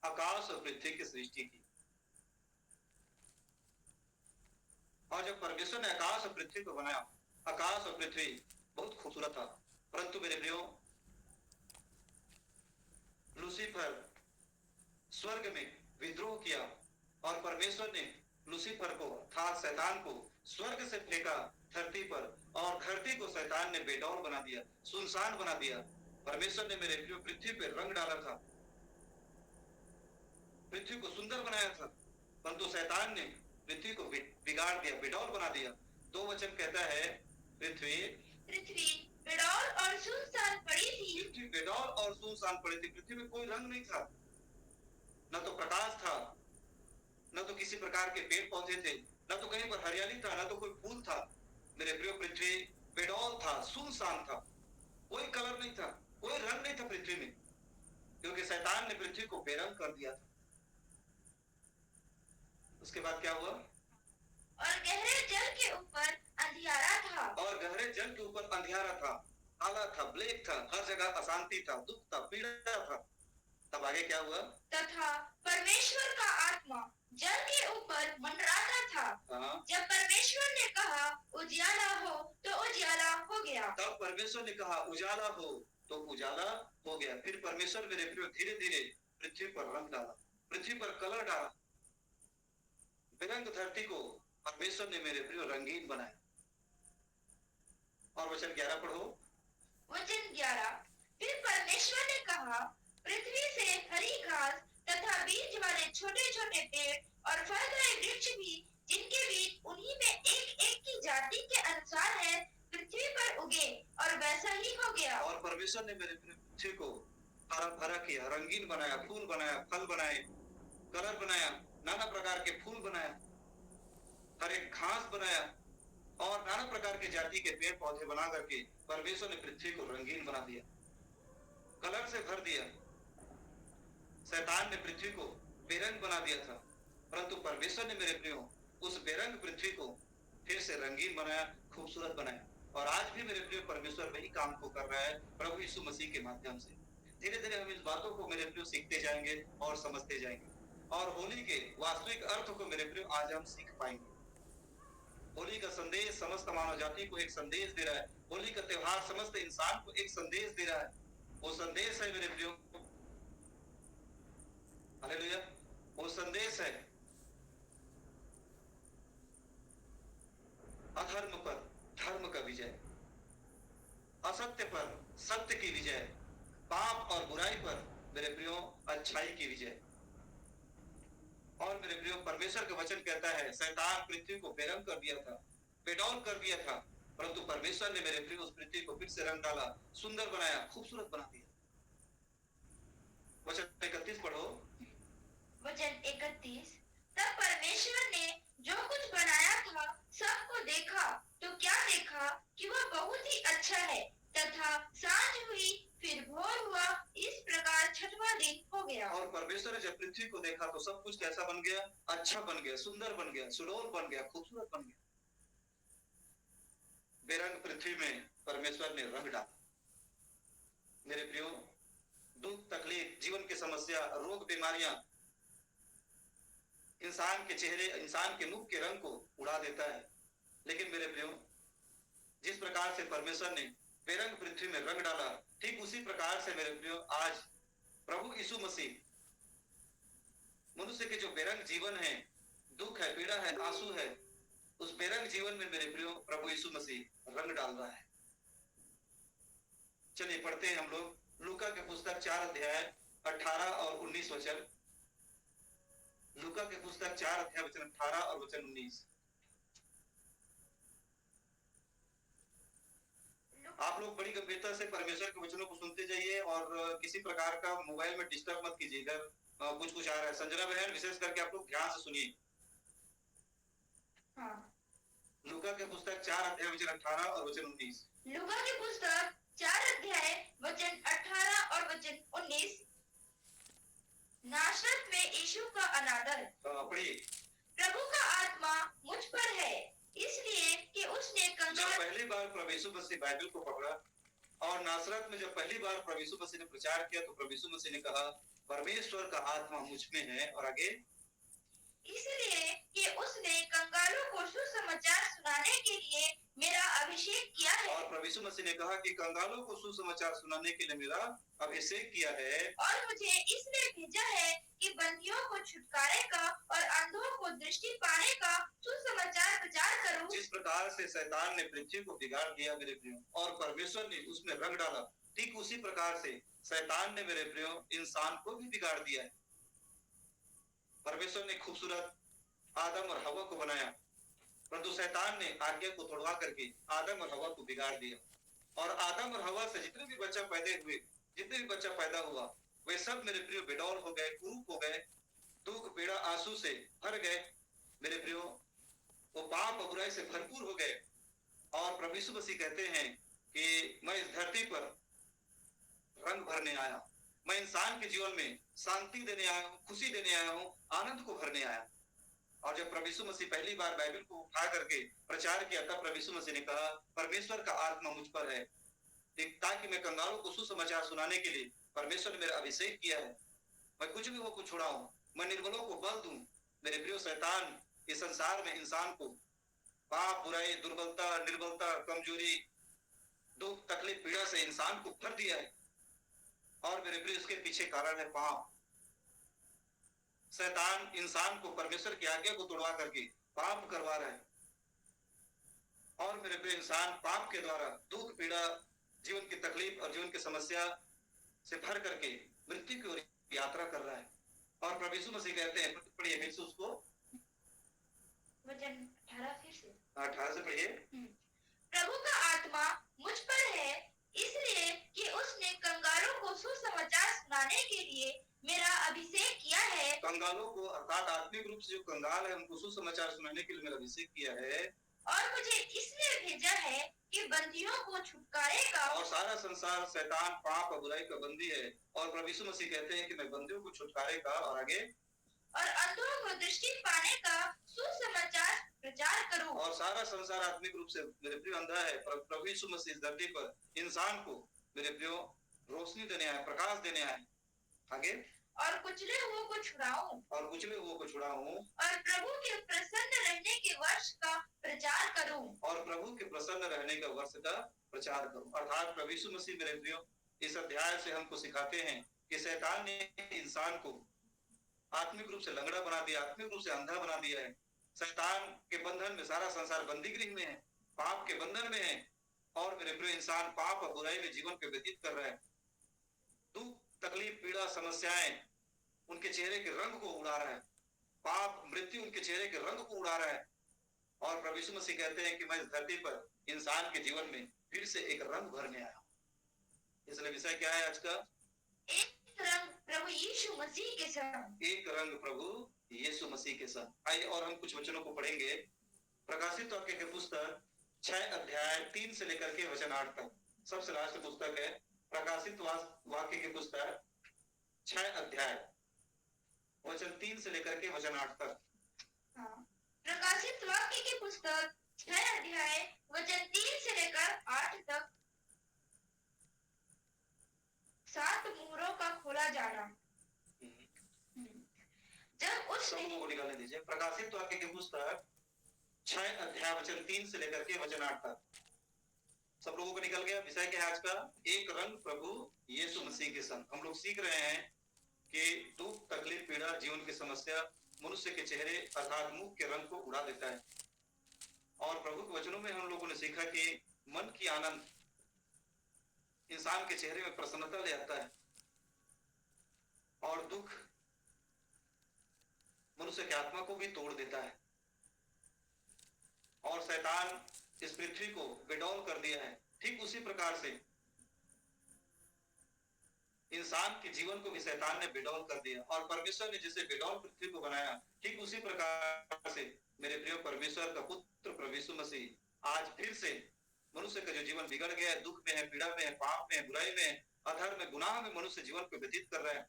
आकाश और पृथ्वी की सृष्टि की। और जब परमेश्वर ने आकाश और पृथ्वी को बनाया, आकाश और पृथ्वी बहुत खूबसूरत था। परंतु मेरे प्रियो, लूसीफर स्वर्ग में विद्रोह किया और परमेश्वर ने लूसीफर को, अर्थात शैतान को स्वर्ग से फेंका धरती पर, और धरती को शैतान ने बेडौल बना दिया, सुनसान बना दिया। परमेश्वर ने मेरे प्रियो पृथ्वी पर रंग डाला था, पृथ्वी को सुंदर बनाया था, परंतु शैतान ने पृथ्वी को बिगाड़ दिया, बेडौल बना दिया। दो वचन कहता है पृथ्वी पृथ्वी बेडौल और सुनसान पड़ी थी। पृथ्वी बेडौल और सुनसान पड़ी थी। पृथ्वी में कोई रंग नहीं था, न तो प्रकाश था, न तो किसी प्रकार के पेड़ पौधे थे, न तो कहीं पर हरियाली था, न तो कोई फूल था। मेरे प्रियो पृथ्वी बेडौल था, सुनसान था, कोई कलर नहीं था, कोई रंग नहीं था पृथ्वी में, क्योंकि शैतान ने पृथ्वी को बेरंग कर दिया था। उसके बाद क्या हुआ? और गहरे जल के ऊपर अंधियारा था। और गहरे जल के ऊपर अंधियारा था, काला था, ब्लैक था, हर जगह अशांति था, दुख था, पीड़ा था। तब आगे क्या हुआ? तथा परमेश्वर का आत्मा जल के ऊपर मंडराता था। जब परमेश्वर ने कहा उजियाला हो, तो उजियाला हो गया। तब परमेश्वर ने कहा उजाला हो, तो उजाला हो गया। फिर परमेश्वर मेरे प्रियो धीरे धीरे पृथ्वी पर रंग डाला, पृथ्वी पर कलर डाला। बेरंग धरती को परमेश्वर ने मेरे प्रियो रंगीन बनाया। और वचन 11 पढ़ो। वचन 11, फिर परमेश्वर ने कहा पृथ्वी से हरी घास तथा बीज वाले छोटे छोटे पेड़ और फलदायी वृक्ष भी, जिनके बीज उन्हीं में एक एक की जाति के अनुसार है, पृथ्वी पर उगे, और वैसा ही हो गया। और परमेश्वर ने मेरे पृथ्वी को हरा भरा किया, रंगीन बनाया, फूल बनाया, फल बनाए, कलर बनाया, नाना प्रकार के फूल बनाया, हर एक घास बनाया, और नाना प्रकार के जाति के पेड़ पौधे बना करके परमेश्वर ने पृथ्वी को रंगीन बना दिया, कलर से भर दिया। शैतान ने पृथ्वी को बेरंग बना दिया था, परंतु परमेश्वर ने मेरे प्रियो उस बेरंग पृथ्वी को फिर से रंगीन बनाया, खूबसूरत बनाया। और आज भी मेरे प्रियो परमेश्वर वही काम को कर रहा है प्रभु यीशु मसीह के माध्यम से। धीरे धीरे हम इस बातों को मेरे प्रियो सीखते जाएंगे और समझते जाएंगे, और होली के वास्तविक अर्थ को मेरे प्रियो आज हम सीख पाएंगे। होली का संदेश समस्त मानव जाति को एक संदेश दे रहा है। होली का त्योहार समस्त इंसान को एक संदेश दे रहा है। वो संदेश है मेरे प्रियो, हालेलुया, वो संदेश है अधर्म पर धर्म का विजय, असत्य पर सत्य की विजय, पाप और बुराई पर मेरे प्रियो अच्छाई की विजय। और मेरे प्रियो परमेश्वर का वचन कहता है शैतान पृथ्वी को बेरंग कर दिया था, बेडौल कर दिया था, परंतु परमेश्वर ने मेरे प्रियो उस पृथ्वी को फिर से रंग डाला, सुंदर बनाया, खूबसूरत बना दिया। वचन 31 पढ़ो। वचन 31, तब परमेश्वर ने जो कुछ बनाया था सबको देखा, तो क्या देखा कि वह बहुत ही अच्छा है। तथा सांझ हुई, फिर भोर हुआ, इस प्रकार छठवां दिन हो गया। और परमेश्वर ने जब पृथ्वी को देखा तो सब कुछ कैसा बन गया? अच्छा बन गया, सुंदर बन गया, सुडौल बन गया, खूबसूरत बन गया। बेरंग पृथ्वी में परमेश्वर ने रंग डाला। मेरे प्रियो, दुख तकलीफ, जीवन की समस्या, रोग बीमारियां इंसान के चेहरे, इंसान के मुख के रंग को उड़ा देता है, लेकिन मेरे प्रियो जिस प्रकार से परमेश्वर ने बेरंग पृथ्वी में रंग डाला, ठीक उसी प्रकार से मेरे प्रियो आज प्रभु यीशु मसीह मनुष्य के जो बेरंग जीवन है, दुख है, पीड़ा है, आंसू है, उस बेरंग जीवन में मेरे प्रियो प्रभु यीशु मसीह रंग डाल रहा है। चलिए पढ़ते हैं हम लोग लूका के पुस्तक 4 अध्याय 18 और 19 वचन। लूका के पुस्तक 4 अध्याय वचन 18 और वचन 19। आप लोग बड़ी गंभीरता से परमेश्वर के वचनों को सुनते जाइए और किसी प्रकार का मोबाइल में डिस्टर्ब मत कीजिए। इधर कुछ आ रहा है। संजना बहन विशेष करके आप लोग ध्यान से सुनिए। लूका के पुस्तक 4 अध्याय वचन 18 और वचन 19। लूका की पुस्तक 4 अध्याय वचन 18 और वचन 19। नासरत में यीशु का अनादर। पढ़िए। प्रभु का आत्मा मुझ पर है, इसलिए कि उसने जब पहली बार प्रभु यीशु मसीह बाइबल को पकड़ा और नासरत में जब पहली बार प्रभु यीशु मसीह ने प्रचार किया तो प्रभु यीशु मसीह ने कहा परमेश्वर का आत्मा मुझ में है, और आगे इसलिए कि उसने कंगालों को सुसमाचार सुनाने के लिए मेरा अभिषेक किया है। और प्रभु यीशु मसीह ने कहा कि कंगालों को सुसमाचार सुनाने के लिए मेरा अभिषेक किया है और मुझे इसलिए भेजा है कि बंदियों को छुटकारे का और अंधों को दृष्टि पाने का सुसमाचार प्रचार करूं। जिस प्रकार से शैतान ने पृथ्वी को बिगाड़ दिया मेरे प्रियो, और परमेश्वर ने उसमें रंग डाला, ठीक उसी प्रकार से शैतान ने मेरे प्रियो इंसान को भी बिगाड़ दिया है। परमेश्वर ने खूबसूरत आदम और हवा को बनाया, परंतु शैतान ने आज्ञा को तोड़वा करके आदम और हवा को बिगाड़ दिया। और आदम और हवा से जितने भी बच्चा पैदा हुआ, वे सब मेरे प्रियो बेडौल हो गए, कुरूप हो गए, दुख पीड़ा आंसू से भर गए मेरे प्रियो, वो पाप और बुराई से भरपूर हो गए। और प्रभु यीशु मसीह कहते हैं कि मैं इस धरती पर रंग भरने आया, मैं इंसान के जीवन में शांति देने आया हूँ, खुशी देने आया हूँ, आनंद को भरने आया। और जब प्रभु यीशु मसीह पहली बार बाइबल को उठा करके प्रचार किया, तब प्रभु यीशु मसीह ने कहा, परमेश्वर का आत्मा मुझ पर है, ताकि मैं कंगालों को सुसमाचार सुनाने के लिए परमेश्वर ने मेरा अभिषेक किया है। मैं कुछ भी को छुड़ाऊं, मैं निर्बलों को बल दूं। मेरे प्रियो, शैतान इस संसार में इंसान को पाप, बुराई, दुर्बलता, निर्बलता, कमजोरी, दुख, तकलीफ, पीड़ा से इंसान को भर दिया है। और मेरे प्रियो, इसके पीछे कारण है पाप। शैतान इंसान को परमेश्वर की आज्ञा को तोड़वा करके पाप करवा रहा है। और मेरे प्रिय, इंसान पाप के द्वारा दुख, पीड़ा, जीवन की तकलीफ और जीवन की समस्या से भर करके मृत्यु की ओर यात्रा कर रहा है। और प्रभु यीशु मसीह कहते हैं, पढ़िए फिर से उसको, वचन 18 फिर से 18 से पढ़िए। प्रभु का आत्मा मुझ पर है, इसलिए कि उसने कंगालों को सुसमाचार सुनाने के लिए मेरा अभिषेक किया है। कंगालों को, अर्थात आत्मिक रूप से जो कंगाल है, उनको सुसमाचार सुनाने के लिए मेरा अभिषेक किया है। और मुझे इसलिए भेजा है कि बंदियों को छुटकारे का, और सारा संसार शैतान, पाप और बुराई का बंदी है। और प्रभु यीशु मसीह कहते हैं कि मैं बंदियों को छुटकारे का, और आगे, और अंधों को दृष्टि पाने का सुसमाचार प्रचार करूं। और सारा संसार आत्मिक रूप से मेरे प्रिय अंधा है, पर प्रभु यीशु मसीह इस धरती पर इंसान को मेरे प्रियो रोशनी देने आए, प्रकाश देने आए। आगे, और कुचले हुओं को छुड़ाऊं, और प्रभु के प्रसन्न रहने के वर्ष का प्रचार करूं, अर्थात प्रभु यीशु मसीह मेरे प्रियो इस अध्याय से हमको सिखाते हैं कि शैतान ने इंसान को आत्मिक रूप से लंगड़ा बना दिया, आत्मिक रूप से अंधा बना दिया है। शैतान के बंधन में सारा संसार बंदी गृह में है, पाप के बंधन में है। और मेरे प्रिय, इंसान पाप और बुराई में जीवन को व्यतीत कर रहा है। दुख, तकलीफ, पीड़ा, समस्याएं उनके चेहरे के रंग को उड़ा रहा है, पाप, मृत्यु उनके चेहरे के रंग को उड़ा रहा है। और प्रभु यीशु मसीह कहते हैं कि मैं इस धरती पर इंसान के जीवन में फिर से एक रंग भरने आया हूं। इसलिए विषय क्या है आज का? एक रंग प्रभु यीशु मसीह के संग। एक रंग प्रभु यीशु मसीह के संग। आइए और हम कुछ वचनों को पढ़ेंगे। प्रकाशित वाक्य की पुस्तक 6 अध्याय 3 से लेकर के वचन 8 तक, सबसे लास्ट पुस्तक है प्रकाशित वाक्य की पुस्तक 6 अध्याय वचन 3 से लेकर के वचन 8 तक। प्रकाशित वाक्य की पुस्तक 6 अध्याय वचन 3 से लेकर 8 तक। 7 मुहरों का खोला जाना। जब उसने, को निकालने दीजिए। प्रकाशित वाक्य की पुस्तक 6 अध्याय वचन 3 से लेकर के वचन 8 तक। सब लोगों को निकल गया? विषय क्या है आज का? एक रंग प्रभु यीशु मसीह के संग। हम लोग सीख रहे हैं कि दुख, तकलीफ, पीड़ा, जीवन की समस्या मनुष्य के चेहरे अर्थात मुख के रंग को उड़ा देता है। और प्रभु के वचनों में हम लोगों ने सीखा कि मन की आनंद इंसान के चेहरे में प्रसन्नता ले आता है, और दुख मनुष्य की आत्मा को भी तोड़ देता है। और शैतान इस पृथ्वी को बेडौल कर दिया है, ठीक उसी प्रकार से इंसान के जीवन को भी शैतान ने बेडौल कर दिया। और परमेश्वर ने जिसे बेडौल पृथ्वी को बनाया, ठीक उसी प्रकार से मेरे प्रिय परमेश्वर का पुत्र प्रभु यीशु मसीह आज फिर से मनुष्य का जो जीवन बिगड़ गया है, दुख में है, पीड़ा में है, पाप में है, बुराई में है, अधर्म में, गुनाह में मनुष्य जीवन को व्यतीत कर रहा है,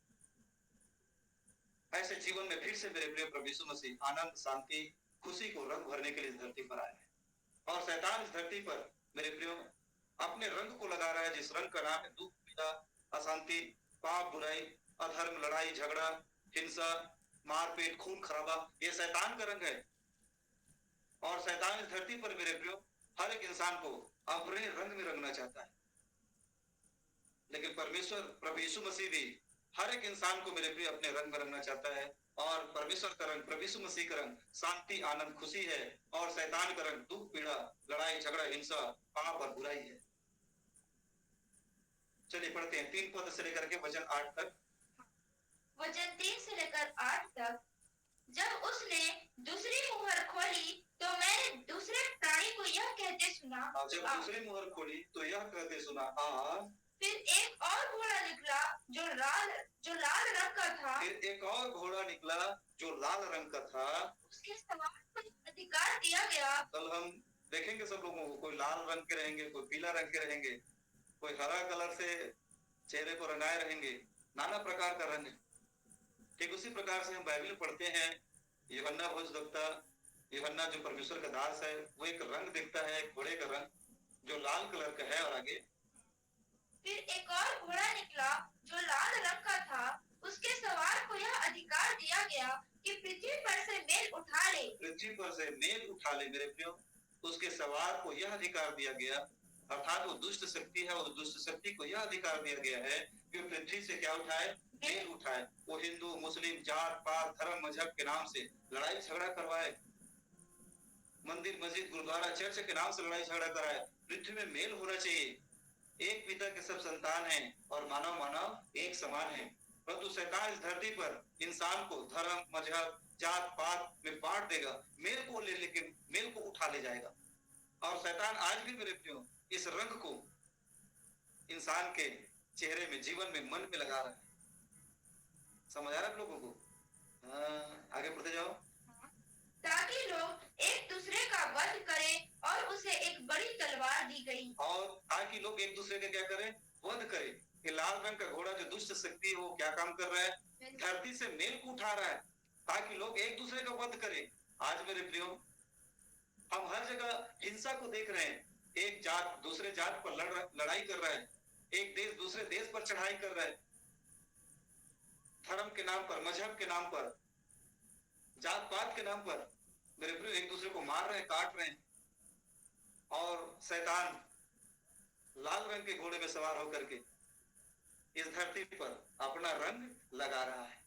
ऐसे जीवन में फिर से मेरे प्रिय प्रभु यीशु मसीह आनंद, शांति, खुशी को रंग भरने के लिए इस धरती पर आया है। और शैतान इस धरती पर मेरे प्रियो अपने रंग को लगा रहा है, जिस रंग का नाम है दुख, पीड़ा, अशांति, पाप, बुराई, अधर्म, लड़ाई झगड़ा, हिंसा, मारपीट, खून खराबा। ये शैतान का रंग है। और शैतान इस धरती पर मेरे प्रियो हर एक इंसान को अपने रंग में रंगना चाहता है, लेकिन परमेश्वर प्रभु यीशु मसीह भी हर एक इंसान को मेरे प्रिय अपने रंग में रंगना चाहता है। और परमेश्वर का रंग, प्रभु यीशु मसीह का रंग शांति, आनंद, खुशी है। और शैतान का रंग दुख, पीड़ा, लड़ाई झगड़ा, हिंसा, पाप और बुराई है। चलिए पढ़ते हैं 3 पद से लेकर के वचन 8 तक। वचन 3 से लेकर 8 तक। जब उसने दूसरी मुहर खोली तो मैंने दूसरे प्राणी को यह कहते सुना, जब दूसरी मुहर खोली तो यह कहते सुना, आ। फिर एक और घोड़ा निकला जो लाल रंग का था। फिर एक और घोड़ा निकला जो लाल रंग का था। उसके सवार को अधिकार दिया गया। कल हम देखेंगे सब लोगों को, कोई लाल रंग के रहेंगे, कोई पीला रंग के रहेंगे, कोई हरा कलर से चेहरे को रंगाए रहेंगे, नाना प्रकार का रंग है। ठीक उसी प्रकार से हम बाइबल में पढ़ते हैं, यूहन्ना भविष्यद्वक्ता, यूहन्ना जो परमेश्वर का दास है, वो एक रंग दिखता है, एक घोड़े का रंग जो लाल कलर का है। और आगे, फिर एक और घोड़ा निकला जो लाल रंग का था। उसके सवार को यह अधिकार दिया गया कि पृथ्वी पर से मेल उठा ले। पृथ्वी पर से मेल उठा ले मेरे प्रियो। उसके सवार को यह अधिकार दिया गया, अर्थात वो दुष्ट शक्ति है, और दुष्ट शक्ति को यह अधिकार दिया गया है कि पृथ्वी से क्या उठाए, मेल उठाए। वो हिंदू, मुस्लिम, जात पात, धर्म, मजहब के नाम से लड़ाई झगड़ा करवाए, मंदिर, मस्जिद, गुरुद्वारा, चर्च के नाम से लड़ाई झगड़ा कराए। पृथ्वी में मेल होना चाहिए। एक पिता के सब संतान हैं और मानव मानव एक समान है। परंतु शैतान इस धरती पर इंसान को धर्म, मजहब, जात पात में बांट देगा, मेल को ले, लेकिन मेल को उठा ले जाएगा। और शैतान आज भी मेरे प्रियो इस रंग को इंसान के चेहरे में, जीवन में, मन में लगा रहा है। समझ आ रहा है आप लोगों को? आगे बढ़ते जाओ। ताकि लोग एक दूसरे का वध करें, और उसे एक बड़ी तलवार दी गई। और ताकि लोग एक दूसरे का क्या करें, वध करें। ये लाल रंग का घोड़ा जो दुष्ट शक्ति है, वो क्या काम कर रहा है, धरती से मेल को उठा रहा है ताकि लोग एक दूसरे का वध करें। आज मेरे प्रियो हम हर जगह हिंसा को देख रहे हैं। एक जात दूसरे जात पर लड़ाई कर रहा है, एक देश दूसरे देश पर चढ़ाई कर रहा है, धर्म के नाम पर, मजहब के नाम पर, जात पात के नाम पर मेरे प्रियो एक दूसरे को मार रहे हैं, काट रहे हैं। और शैतान लाल रंग के घोड़े में सवार होकर के इस धरती पर अपना रंग लगा रहा है।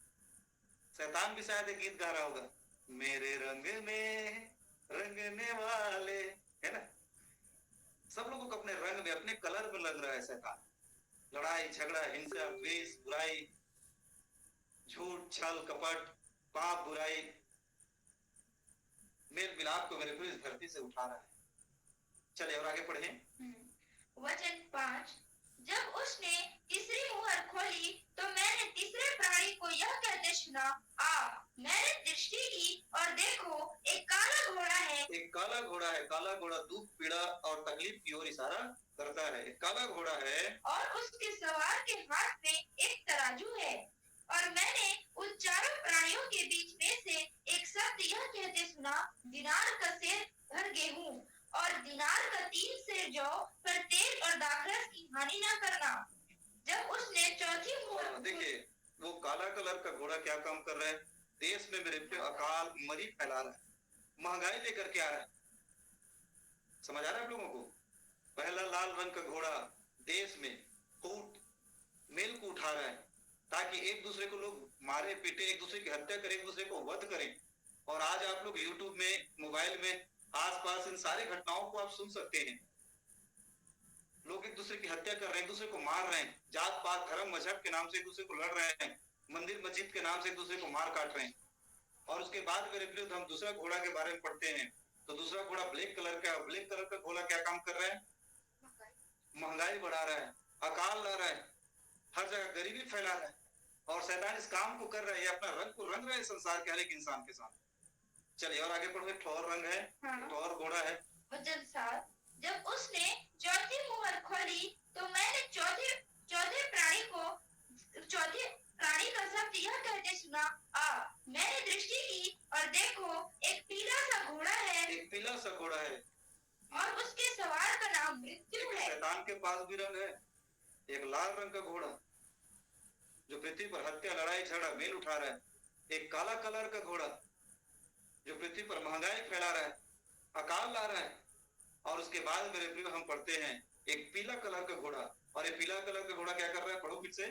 शैतान भी शायद एक गीत गा रहा होगा, मेरे रंग में रंगने वाले, है ना। सब लोगों को अपने रंग में, अपने कलर में लग रहा है शैतान। लड़ाई झगड़ा, हिंसा, द्वेष, बुराई, झूठ, छल, कपट, पाप, बुराई, मेल मिलाप को मेरे को इस धरती से उठा रहा है। चलिए और आगे पढ़ें। वचन 5। जब उसने तीसरी मुहर खोली तो मैंने तीसरे प्राणी को यह कहते सुना, आ। मैंने दृष्टि की और देखो एक काला घोड़ा है। एक काला घोड़ा है। काला घोड़ा दुख, पीड़ा और तकलीफ की ओर इशारा करता है। एक काला घोड़ा है और उसके सवार के हाथ में एक तराजू है। और मैंने उन चारों प्राणियों के बीच में से एक शब्द यह कहते सुना, दिनार का सेर भर गेहूं और दिनार का 3 सेर जौ पर तेल और दाखरस की हानि न करना। जब उसने चौथी मुहर, देखिए वो काला कलर का घोड़ा क्या काम कर रहा है, देश में मेरे पे अकाल मरी फैला रहा है, महंगाई लेकर के आ रहा है। समझ आ रहा है आप लोगों को? पहला लाल रंग का घोड़ा देश में फूट मेल को उठा रहा है ताकि एक दूसरे को लोग मारे पीटे, एक दूसरे की हत्या करें, एक दूसरे को वध करें। और आज आप लोग यूट्यूब में, मोबाइल में, आसपास इन सारी घटनाओं को आप सुन सकते हैं। लोग एक दूसरे की हत्या कर रहे हैं, एक दूसरे को मार रहे हैं, जात पात, धर्म, मजहब के नाम से एक दूसरे को लड़ रहे हैं, मंदिर मस्जिद के नाम से एक दूसरे को मार काट रहे हैं। और उसके बाद मेरे विरुद्ध हम दूसरा घोड़ा के बारे में पढ़ते हैं, तो दूसरा घोड़ा ब्लैक कलर का। ब्लैक कलर का घोड़ा क्या काम कर रहा है, महंगाई बढ़ा रहा है, अकाल ला रहा है, हर जगह गरीबी फैला रहा है। और शैतान इस काम को कर रहा है, अपना रंग को रंग रहा है संसार के हर एक इंसान के साथ। चलिए और आगे पढ़ो। एक और रंग है, एक और घोड़ा है। वचन 7। जब उसने चौथी मुहर खोली तो मैंने चौथे प्राणी का शब्द यह कहते सुना, आ। मैंने दृष्टि की और देखो एक पीला सा घोड़ा है। एक पीला सा घोड़ा है और उसके सवार का नाम मृत्यु है। शैतान के पास भी रंग है। एक लाल रंग का घोड़ा जो पृथ्वी पर हत्या, लड़ाई झगड़ा, मेल उठा रहा है। एक काला कलर का घोड़ा जो पृथ्वी पर महंगाई फैला रहा है, अकाल ला रहा है। और उसके बाद मेरे प्रियो हम पढ़ते हैं एक पीला कलर का घोड़ा, और ये पीला कलर का घोड़ा क्या कर रहा है, पढ़ो फिर से।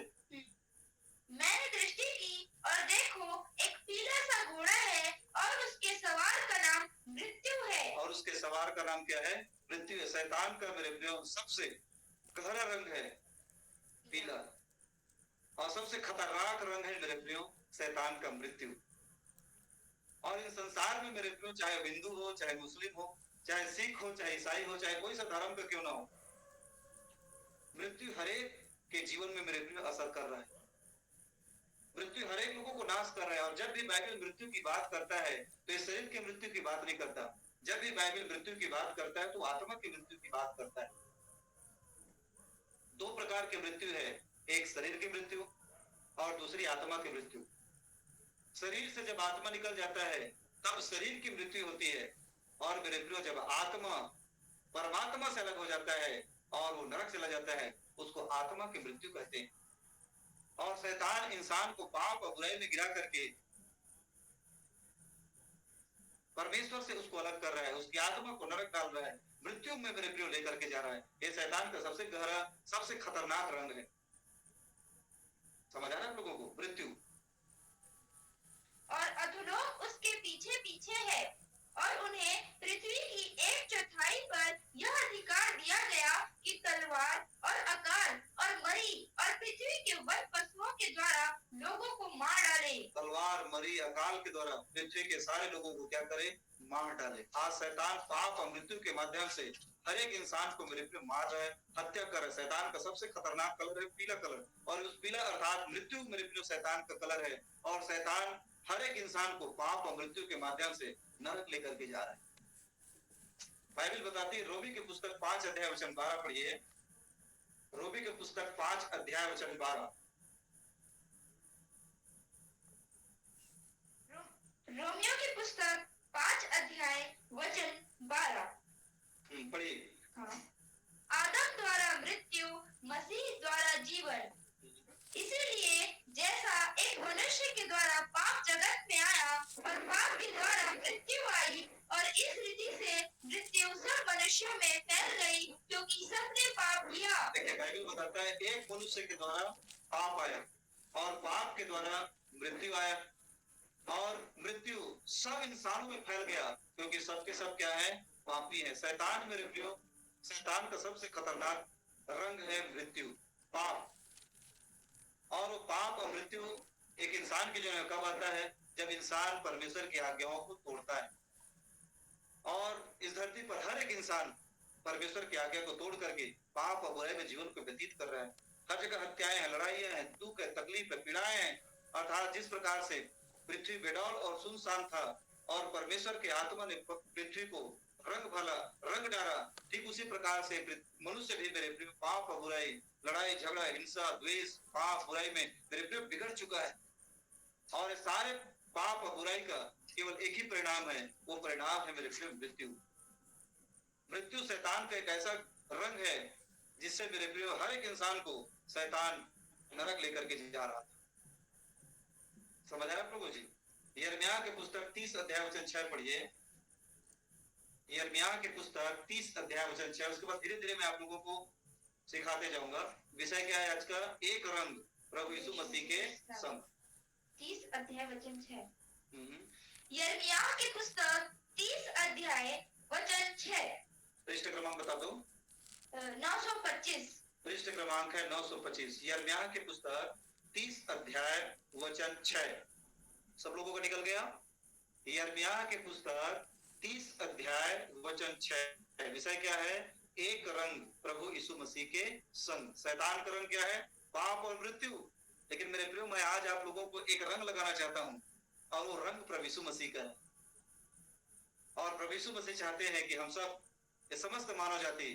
मैंने दृष्टि की और देखो एक पीला सा घोड़ा है और उसके सवार का नाम मृत्यु है। और उसके सवार का नाम क्या है, मृत्यु है। शैतान का मेरे प्रियो सबसे गहरा रंग है पीला, और सबसे खतरनाक रंग है मेरे प्रियो शैतान का मृत्यु। और इस संसार में मेरे प्रियो चाहे हिंदू हो, चाहे मुस्लिम हो, चाहे सिख हो, चाहे ईसाई हो, चाहे कोई सा धर्म का क्यों ना हो, मृत्यु हरेक के जीवन में मेरे प्रियो असर कर रहा है। मृत्यु हरेक लोगों को नाश कर रहा है। और जब भी बाइबल मृत्यु की बात करता है तो इस शरीर की मृत्यु की बात नहीं करता। जब भी बाइबल मृत्यु की बात करता है तो आत्मा की मृत्यु की बात करता है। दो प्रकार की मृत्यु है, एक शरीर की मृत्यु और दूसरी आत्मा की मृत्यु। शरीर से जब आत्मा निकल जाता है तब शरीर की मृत्यु होती है, और मेरे प्रियो जब आत्मा परमात्मा से अलग हो जाता है और वो नरक चला जाता है, उसको आत्मा की मृत्यु कहते हैं। और शैतान इंसान को पाप और बुराई में गिरा करके परमेश्वर से उसको अलग कर रहा है, उसकी आत्मा को नरक डाल रहा है, मृत्यु में मेरे प्रियो लेकर के जा रहा है। ये शैतान का सबसे गहरा, सबसे खतरनाक रंग है। समझ आ रहा है आप लोगों को, मृत्यु। और अधोलोक उसके पीछे पीछे है, और उन्हें पृथ्वी की 1/4 पर यह अधिकार दिया गया कि तलवार और अकाल और मरी और पृथ्वी के वन पशुओं के द्वारा लोगों को मार डाले। तलवार, मरी, अकाल के द्वारा पृथ्वी के सारे लोगों को क्या करे, मार डाले। आज शैतान पाप और मृत्यु के माध्यम से हर एक इंसान को मेरे प्रिय मार रहा है, हत्या कर रहा है। शैतान का सबसे खतरनाक कलर है पीला कलर, और उस पीला अर्थात मृत्यु मेरे प्रिय शैतान का कलर है। और शैतान हर एक इंसान को पाप और मृत्यु के माध्यम से नरक लेकर के जा रहा है। बाइबल बताती है, रोमी की पुस्तक 5 अध्याय वचन 12 पढ़िए। रोमी की पुस्तक 5 अध्याय वचन 12। रोमियो की पुस्तक 5 अध्याय वचन 12 पढ़िए। हाँ। आदम द्वारा मृत्यु, मसीह द्वारा जीवन। इसीलिए जैसा एक मनुष्य के द्वारा पाप जगत में आया और पाप के द्वारा मृत्यु आई, और इस रीति से मृत्यु सब मनुष्यों में फैल गई क्योंकि सबने पाप किया। देखिए बाइबल बताता है एक मनुष्य के द्वारा पाप आया और पाप के द्वारा मृत्यु आया, और मृत्यु सब इंसानों में फैल गया क्योंकि सबके सब क्या है, पापी है। शैतान मेरे प्रियो, शैतान का सबसे खतरनाक रंग है मृत्यु, पाप। और वो पाप और मृत्यु एक इंसान की जो है कब आता है, जब इंसान परमेश्वर की आज्ञाओं को तोड़ता है। और इस धरती पर हर एक इंसान परमेश्वर की आज्ञा को तोड़ करके पाप और बुराई में जीवन को व्यतीत कर रहा है। हर जगह हत्याएं हैं, लड़ाइयां हैं, दुख है, तकलीफ है, पीड़ाएं हैं। अर्थात जिस प्रकार से पृथ्वी बेडौल और सुनसान था और परमेश्वर के आत्मा ने पृथ्वी को रंग भला, रंग डाला, ठीक उसी प्रकार से मनुष्य भी मेरे प्रिय पाप और बुराई, लड़ाई झगड़ा, हिंसा, द्वेष, पाप बुराई में मेरे प्रिय बिगड़ चुका है। और सारे पाप और बुराई का केवल एक ही परिणाम है, वो परिणाम है मेरे प्रिय मृत्यु। मृत्यु शैतान का एक ऐसा रंग है जिससे मेरे प्रियो हर एक इंसान को शैतान नरक लेकर के जा रहा था। समझ आया प्रभु जी। यिर्मयाह की पुस्तक 30 अध्याय वचन 6 पढ़िए। यिर्मयाह की पुस्तक 30 अध्याय वचन 6। उसके बाद धीरे धीरे मैं आप लोगों को सिखाते जाऊंगा। विषय क्या है आज का, एक रंग प्रभु यीशु मसीह के संग। 30 अध्याय वचन 6। यिर्मयाह की पुस्तक 30 अध्याय वचन 6। पृष्ठ क्रमांक बता दो। 925। पृष्ठ क्रमांक है 925। यिर्मयाह की पुस्तक 30 अध्याय वचन 6। सब लोगों को निकल गया। यिर्मयाह की पुस्तक 30 अध्याय वचन 6। विषय क्या है, एक रंग प्रभु यीशु मसीह के संग। शैतान का रंग क्या है, पाप और मृत्यु। लेकिन मेरे प्रियो, मैं आज आप लोगों को एक रंग लगाना चाहता हूं, और वो रंग प्रभु यीशु मसीह का है। और प्रभु यीशु मसीह चाहते हैं कि हम सब, ये समस्त मानव जाति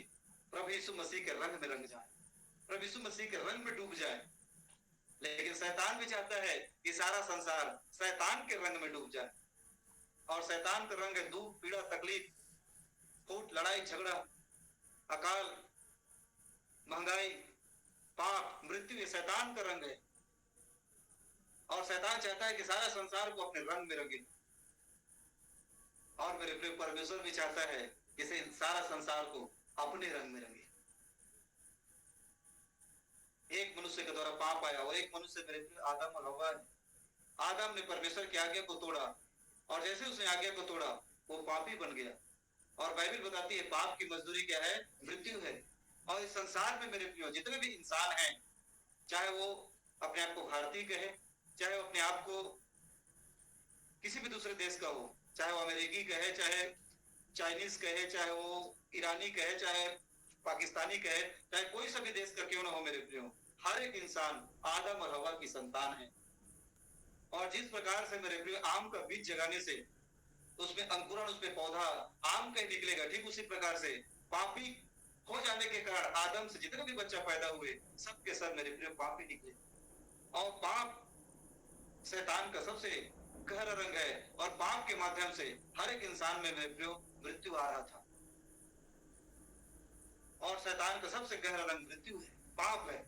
प्रभु यीशु मसीह के रंग में रंग जाए, प्रभु यीशु मसीह के रंग में डूब जाए। लेकिन शैतान भी चाहता है कि सारा संसार शैतान के रंग में डूब जाए। और शैतान का रंग है दुख, पीड़ा, तकलीफ, फूट, लड़ाई झगड़ा, अकाल, महंगाई, पाप, मृत्यु। ये शैतान का रंग है। और शैतान चाहता है कि सारा संसार को अपने रंग में रंगे। और मेरे प्रिय, परमेश्वर भी चाहता है इसे सारा संसार को अपने रंग में रंगे। एक मनुष्य के द्वारा पाप आया और एक मनुष्य मेरे प्रिय आदम और हव्वा है। आदम ने परमेश्वर की आज्ञा को तोड़ा और जैसे उसने आज्ञा को तोड़ा वो पापी बन गया। और बाइबल बताती है पाप की मजदूरी क्या है? मृत्यु है। और इस संसार में मेरे प्रियो जितने भी इंसान हैं, चाहे वो अपने आप को भारतीय कहे, चाहे वो अपने आप को किसी भी दूसरे देश का हो, चाहे वो अमेरिकी कहे, चाहे चाइनीज कहे, चाहे वो ईरानी कहे, चाहे पाकिस्तानी कहे, चाहे कोई सा भी देश का क्यों ना हो मेरे प्रियो, हर एक इंसान आदम और हवा की संतान है। और जिस प्रकार से मेरे प्रियो आम का बीज जगाने से उसमें अंकुरण, उसमें पौधा आम का ही निकलेगा, ठीक उसी प्रकार से पापी हो जाने के कारण आदम से जितने भी बच्चा पैदा हुए सब के सब मेरे प्रियो पापी निकले। और पाप शैतान का सबसे गहरा रंग है और पाप के माध्यम से हर एक इंसान में मेरे प्रियो मृत्यु आ रहा था। और शैतान का सबसे गहरा रंग मृत्यु है, पाप है।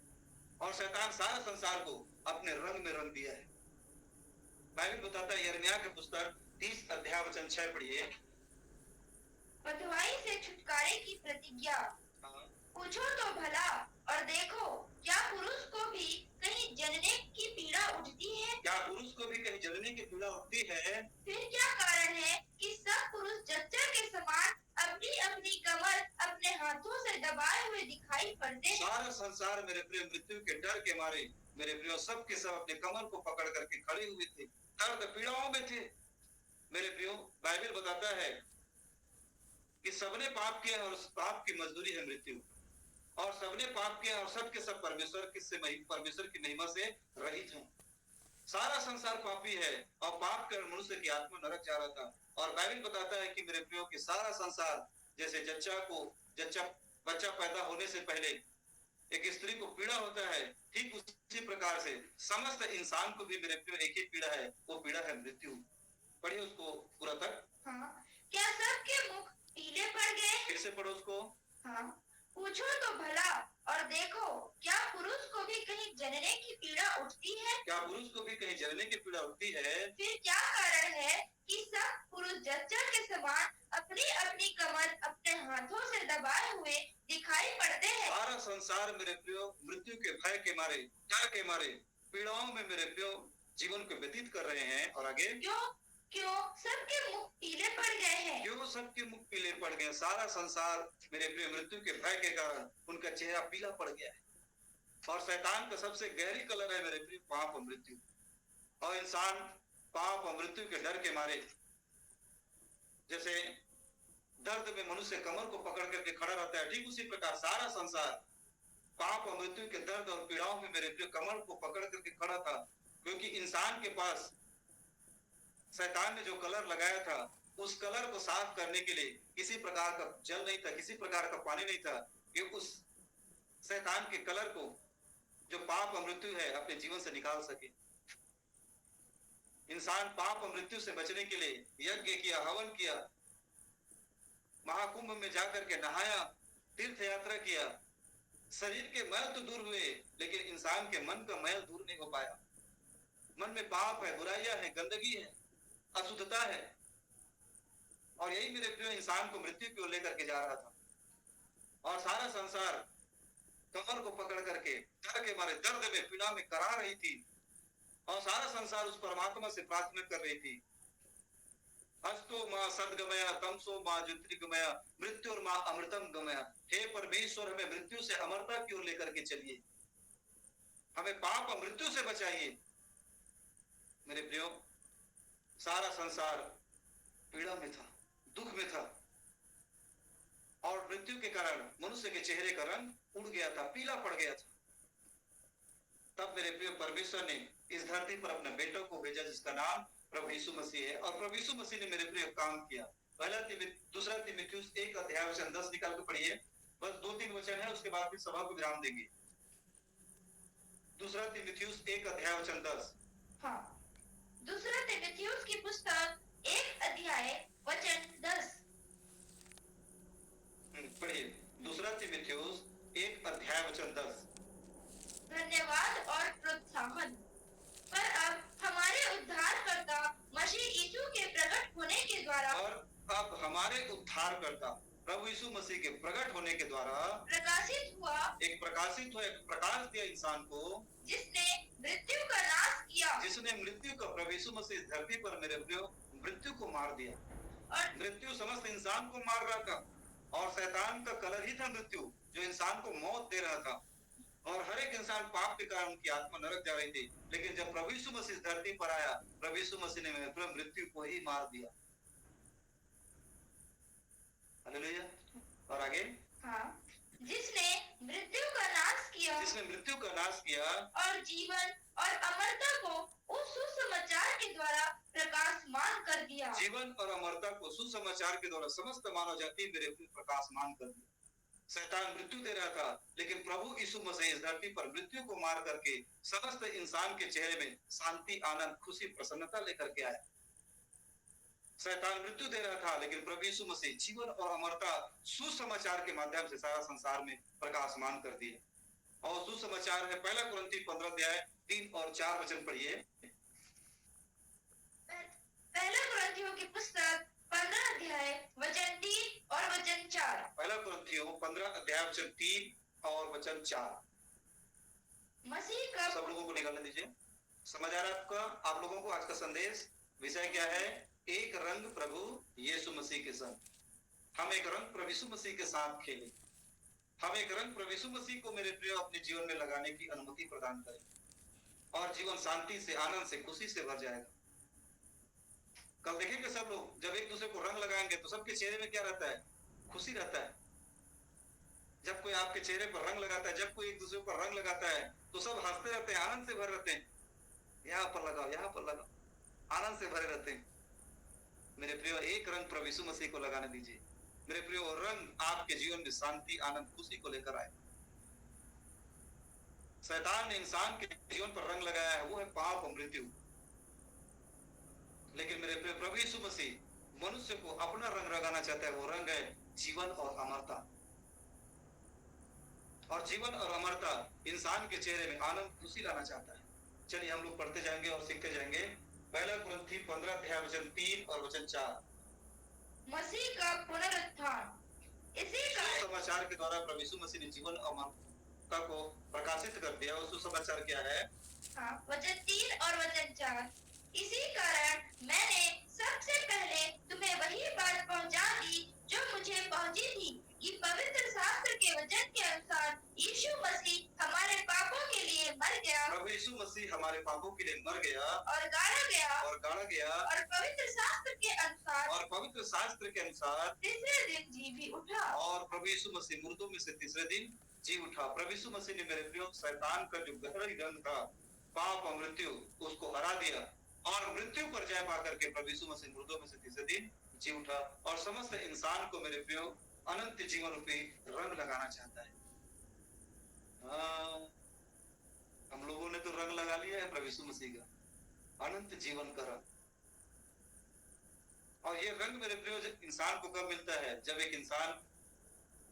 और शैतान सारा संसार को अपने रंग में रंग दिया है। बाइबल बताता है यिर्मयाह की पुस्तक 30 अध्याय वचन 6 पढ़िए। बँधुआई से छुटकारे की प्रतिज्ञा। हाँ। पूछो तो भला और देखो, क्या पुरुष को भी कहीं जनने की पीड़ा उठती है? क्या पुरुष को भी कहीं जनने की पीड़ा उठती है? फिर क्या कारण है कि सब पुरुष जच्चा के समान अपनी अपनी कमर अपने हाथों से दबाए हुए दिखाई पड़ते हैं? सारा संसार मेरे प्रिय मृत्यु के डर के मारे मेरे प्रियो सब के सब अपने कमर को पकड़ करके खड़े हुए थे, दर्द पीड़ाओं में थे। मेरे प्रियो बाइबल बताता है कि सबने पाप किया और उस पाप की मजदूरी है मृत्यु। और सबने पाप किया और सब के सब परमेश्वर की महिमा से रहित हैं। सारा संसार पापी है और पाप कर मनुष्य की आत्मा नरक जा रहा था। और बाइबल बताता है कि मेरे प्रियो कि सारा संसार जैसे बच्चा पैदा होने से पहले एक स्त्री को पीड़ा होता है, ठीक उसी प्रकार से समस्त इंसान को भी मेरे प्रियो एक ही पीड़ा है, वो पीड़ा है मृत्यु। पढ़िए उसको पूरा तक। हाँ। क्या सबके मुख पीले पड़ गए? फिर से पढ़ो उसको। हाँ। पूछो तो भला और देखो, क्या पुरुष को भी कहीं जनने की पीड़ा उठती है? क्या पुरुष को भी कहीं जनने की पीड़ा उठती है? फिर क्या कारण है कि सब पुरुष जच्चा के समान अपनी अपनी कमर अपने हाथों से दबाए हुए दिखाई पड़ते हैं? सारा संसार मेरे प्रियो मृत्यु के भय के मारे, डर के मारे, पीड़ाओं में मेरे प्रियो जीवन को व्यतीत कर रहे हैं। और आगे क्यों सबके मुख पीले पड़ गए हैं? क्यों सबके मुख पीले पड़ गए? सारा संसार मेरे प्रिय मृत्यु के भय के कारण उनका चेहरा पीला पड़ गया है। और शैतान का सबसे गहरी कलर है मेरे प्रिय पाप और मृत्यु। और इंसान पाप और मृत्यु के डर के मारे, जैसे दर्द में मनुष्य कमर को पकड़ करके खड़ा रहता है, ठीक उसी प्रकार सारा संसार पाप और मृत्यु के दर्द और पीड़ाओं में मेरे प्रिय कमर को पकड़ करके खड़ा था। क्योंकि इंसान के पास शैतान ने जो कलर लगाया था उस कलर को साफ करने के लिए किसी प्रकार का जल नहीं था, किसी प्रकार का पानी नहीं था कि उस शैतान के कलर को जो पाप और मृत्यु है अपने जीवन से निकाल सके। इंसान पाप और मृत्यु से बचने के लिए यज्ञ किया, हवन किया, महाकुंभ में जाकर के नहाया, तीर्थ यात्रा किया, शरीर के मैल तो दूर हुए लेकिन इंसान के मन का मैल दूर नहीं हो पाया। मन में पाप है, बुराइयां है, गंदगी है, अशुद्धता है। और यही मेरे प्रिय इंसान को मृत्यु की ओर लेकर के जा रहा था। और सारा संसार कमर को पकड़ करके डर के मारे दर्द में पीड़ा में करा रही थी। और सारा संसार उस परमात्मा से प्रार्थना कर रही थी, हस्तो मां सदगमया तमसो मां ज्योतिर्गमया मृत्यु मां अमृतम गमया। हे परमेश्वर, हमें मृत्यु से अमरता की ओर लेकर के चलिए, हमें पाप और मृत्यु से बचाइए। मेरे प्रियो सारा संसार पीड़ा में था, दुख में था। और मृत्यु के कारण मनुष्य के चेहरे का रंग उड़ गया था, पीला पड़ गया था। तब मेरे प्रिय परमेश्वर ने इस धरती पर अपने बेटों को भेजा जिसका नाम प्रभु यीशु मसीह है। और प्रभु यीशु मसीह ने मेरे प्रिय काम किया। दूसरा तीमुथियुस 1 अध्याय वचन 10 निकाल के पढ़िए। बस 2-3 वचन है, उसके बाद फिर सभा को विराम देंगे। दूसरा तीमुथियुस 1 अध्याय वचन 10। हाँ। दूसरा तीमुथियुस की पुस्तक 1 अध्याय वचन 10। पढ़िए। दूसरा तीमुथियुस 1 अध्याय वचन 10। धन्यवाद और प्रोत्साहन। पर अब हमारे उद्धारकर्ता मसीह यीशु के प्रकट होने के द्वारा, और अब हमारे उद्धारकर्ता प्रभु यीशु मसीह के प्रकट होने के द्वारा प्रकाशित हुआ, एक प्रकाश दिया इंसान को, जिसने मृत्यु का नाश किया, जिसने मृत्यु का, प्रभु यीशु मसीह धरती पर मेरे प्रियो मृत्यु को मार दिया। और मृत्यु समस्त इंसान को मार रहा था और शैतान का कलर ही था मृत्यु, जो इंसान को मौत दे रहा था और हर एक इंसान पाप के कारण उनकी आत्मा नरक जा रही थी। लेकिन जब प्रभु यीशु मसीह धरती पर आया, प्रभु यीशु मसीह ने मेरे प्रियो मृत्यु को ही मार दिया। हालेलुया। और आगे, हाँ, जिसने मृत्यु का नाश किया, जिसने मृत्यु का नाश किया और जीवन और अमरता को उस सुसमाचार के द्वारा प्रकाशमान कर दिया। जीवन और अमरता को सुसमाचार के द्वारा समस्त मानव जाति मेरे प्रिय प्रकाशमान कर दिया। शैतान मृत्यु दे रहा था, लेकिन प्रभु यीशु मसीह इस धरती पर मृत्यु को मार करके समस्त इंसान के चेहरे में शांति, आनंद, खुशी, प्रसन्नता लेकर के आया। शैतान मृत्यु दे रहा था, लेकिन प्रभु यीशु मसीह जीवन और अमरता सुसमाचार के माध्यम से सारा संसार में प्रकाशमान कर दिए। और सुसमाचार है 1 कुरिन्थी 15 अध्याय 3 और 4 वचन पढ़िए। 1 कुरिन्थियों की पुस्तक 15 अध्याय वचन 3 और वचन 4। 1 कुरिन्थियों 15 अध्याय वचन 3 और वचन 4। मसीह का, सब लोगों को निकालने दीजिए। समझ आ रहा है आपका? आप लोगों को आज का संदेश विषय क्या है? एक रंग प्रभु यीशु मसीह के संग। हम एक रंग प्रभु यीशु मसीह के साथ खेलें। हम एक रंग प्रभु यीशु मसीह को मेरे प्रिय अपने जीवन में लगाने की अनुमति प्रदान करें और जीवन शांति से, आनंद से, खुशी से भर जाएगा। कल देखेंगे सब लोग जब एक दूसरे को रंग लगाएंगे तो सबके चेहरे में क्या रहता है? खुशी रहता है। जब कोई आपके चेहरे पर रंग लगाता है, जब कोई एक दूसरे पर रंग लगाता है तो सब हंसते रहते हैं, आनंद से भरे रहते हैं। यहाँ पर लगाओ, यहाँ पर लगाओ, आनंद से भरे रहते हैं। मेरे प्रियो, एक रंग प्रभु यीशु मसीह को लगाने दीजिए। मेरे प्रियो, रंग आपके जीवन में शांति, आनंद, खुशी को लेकर आए। शैतान ने इंसान के जीवन पर रंग लगाया है, वो है पाप और मृत्यु। लेकिन मेरे प्रिय प्रभु यीशु मसीह मनुष्य को अपना रंग लगाना चाहता है। वो रंग है जीवन और अमरता। और जीवन और अमरता इंसान के चेहरे में आनंद, खुशी लाना चाहता है। चलिए हम लोग पढ़ते जाएंगे और सीखते जाएंगे। 1 कुरिन्थी 15 अध्याय वचन 3 और वचन 4। मसीह का पुनरुत्थान। इसी का समाचार के द्वारा प्रभु यीशु मसीह ने जीवन और अमरता को प्रकाशित कर दिया। उस सुसमाचार क्या है? हाँ, वचन 3 और वचन 4। इसी कारण मैंने सबसे पहले तुम्हें वही बात पहुंचा दी जो मुझे पहुंची थी कि पवित्र शास्त्र के वचन के अनुसार यीशु मसीह हमारे पापों के लिए मर गया। प्रभु यीशु मसीह हमारे पापों के लिए मर गया और गाड़ा गया और और पवित्र शास्त्र के अनुसार तीसरे दिन जी भी उठा। और प्रभु यीशु मसीह मुर्दों में से तीसरे दिन जी उठा। प्रभु यीशु मसीह ने मेरे प्रियो शैतान का जो गहरा रंग था, पाप और मृत्यु, उसको हरा दिया और मृत्यु पर जय पा करके प्रभु यीशु मसीह मुर्दों में से तीसरे दिन जी उठा और समस्त इंसान को मेरे प्रियो अनंत जीवन रूपी रंग लगाना चाहता है। हम लोगों ने तो रंग लगा लिया है प्रभु यीशु मसीह का, अनंत जीवन का रंग। और ये रंग मेरे प्रियो इंसान को कब मिलता है? जब एक इंसान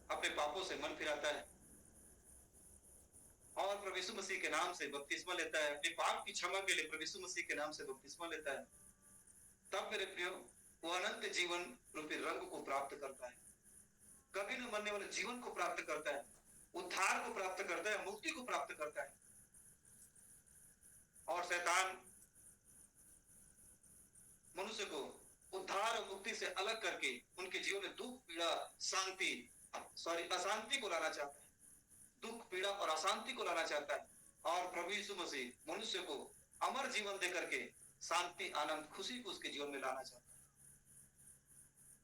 अपने पापों से मन फिराता है और प्रभु यीशु मसीह के नाम से बपतिस्मा लेता है, अपने पाप की क्षमा के लिए प्रभु यीशु मसीह के नाम से बपतिस्मा लेता है, तब मेरे प्रियो वो अनंत जीवन रूपी रंग को प्राप्त करता है, कभी न मरने वाले जीवन को प्राप्त करता है, उद्धार को प्राप्त करता है, मुक्ति को प्राप्त करता है। और शैतान मनुष्य को उद्धार और मुक्ति से अलग करके उनके जीवन में दुख, पीड़ा, अशांति को लाना चाहता है। दुख, पीड़ा और अशांति को लाना चाहता है। और प्रभु यीशु मसीह मनुष्य को अमर जीवन दे करके शांति, आनंद, खुशी को उसके जीवन में लाना चाहता है।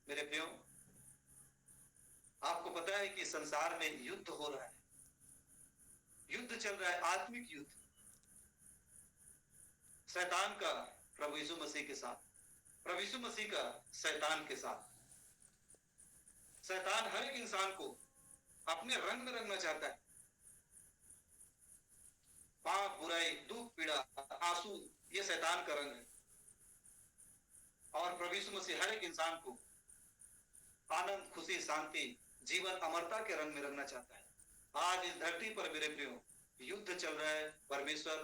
मेरे प्रियो, आपको पता है कि संसार में युद्ध हो रहा है, युद्ध चल रहा है, आत्मिक युद्ध शैतान का प्रभु यीशु मसीह के साथ, प्रभु यीशु मसीह का शैतान के साथ। शैतान हर एक इंसान को अपने रंग में रंगना चाहता है। पाप, बुराई, दुख, पीड़ा, आंसू, ये शैतान का रंग है। और प्रभु यीशु मसीह हर एक इंसान को आनंद, खुशी, शांति, जीवन, अमरता के रंग में रंगना चाहता है। आज इस धरती पर मेरे प्रियो युद्ध चल रहा है, परमेश्वर,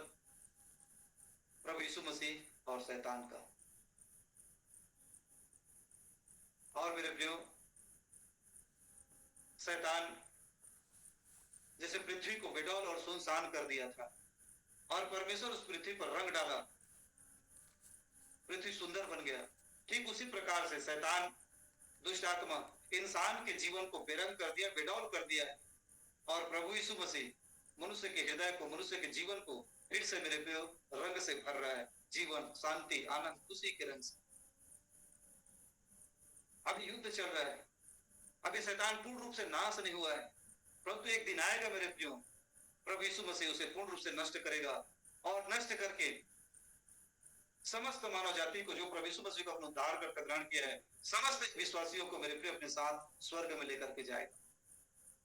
प्रभु यीशु मसीह और शैतान का। और मेरे प्रियो शैतान जैसे पृथ्वी को बेडौल और सुनसान कर दिया था और परमेश्वर उस पृथ्वी पर रंग डाला, पृथ्वी सुंदर बन गया। ठीक उसी प्रकार से शैतान, दुष्ट आत्मा इंसान के जीवन को बेरंग कर दिया, बेडौल कर दिया है। और प्रभु यीशु मसीह मनुष्य के हृदय को, मनुष्य के जीवन को फिर से मेरे प्रियो रंग से भर रहा है, जीवन, शांति, आनंद, खुशी के रंग से। अभी युद्ध चल रहा है, अभी शैतान पूर्ण रूप से नाश नहीं हुआ है, परंतु एक दिन आएगा मेरे प्रियो, प्रभु यीशु मसीह उसे पूर्ण रूप से नष्ट करेगा और नष्ट करके समस्त मानव जाति को, जो प्रभु यीशु मसीह को अपना उद्धार करके ग्रहण किया है, समस्त विश्वासियों को मेरे प्रिय अपने साथ स्वर्ग में लेकर के जाएगा।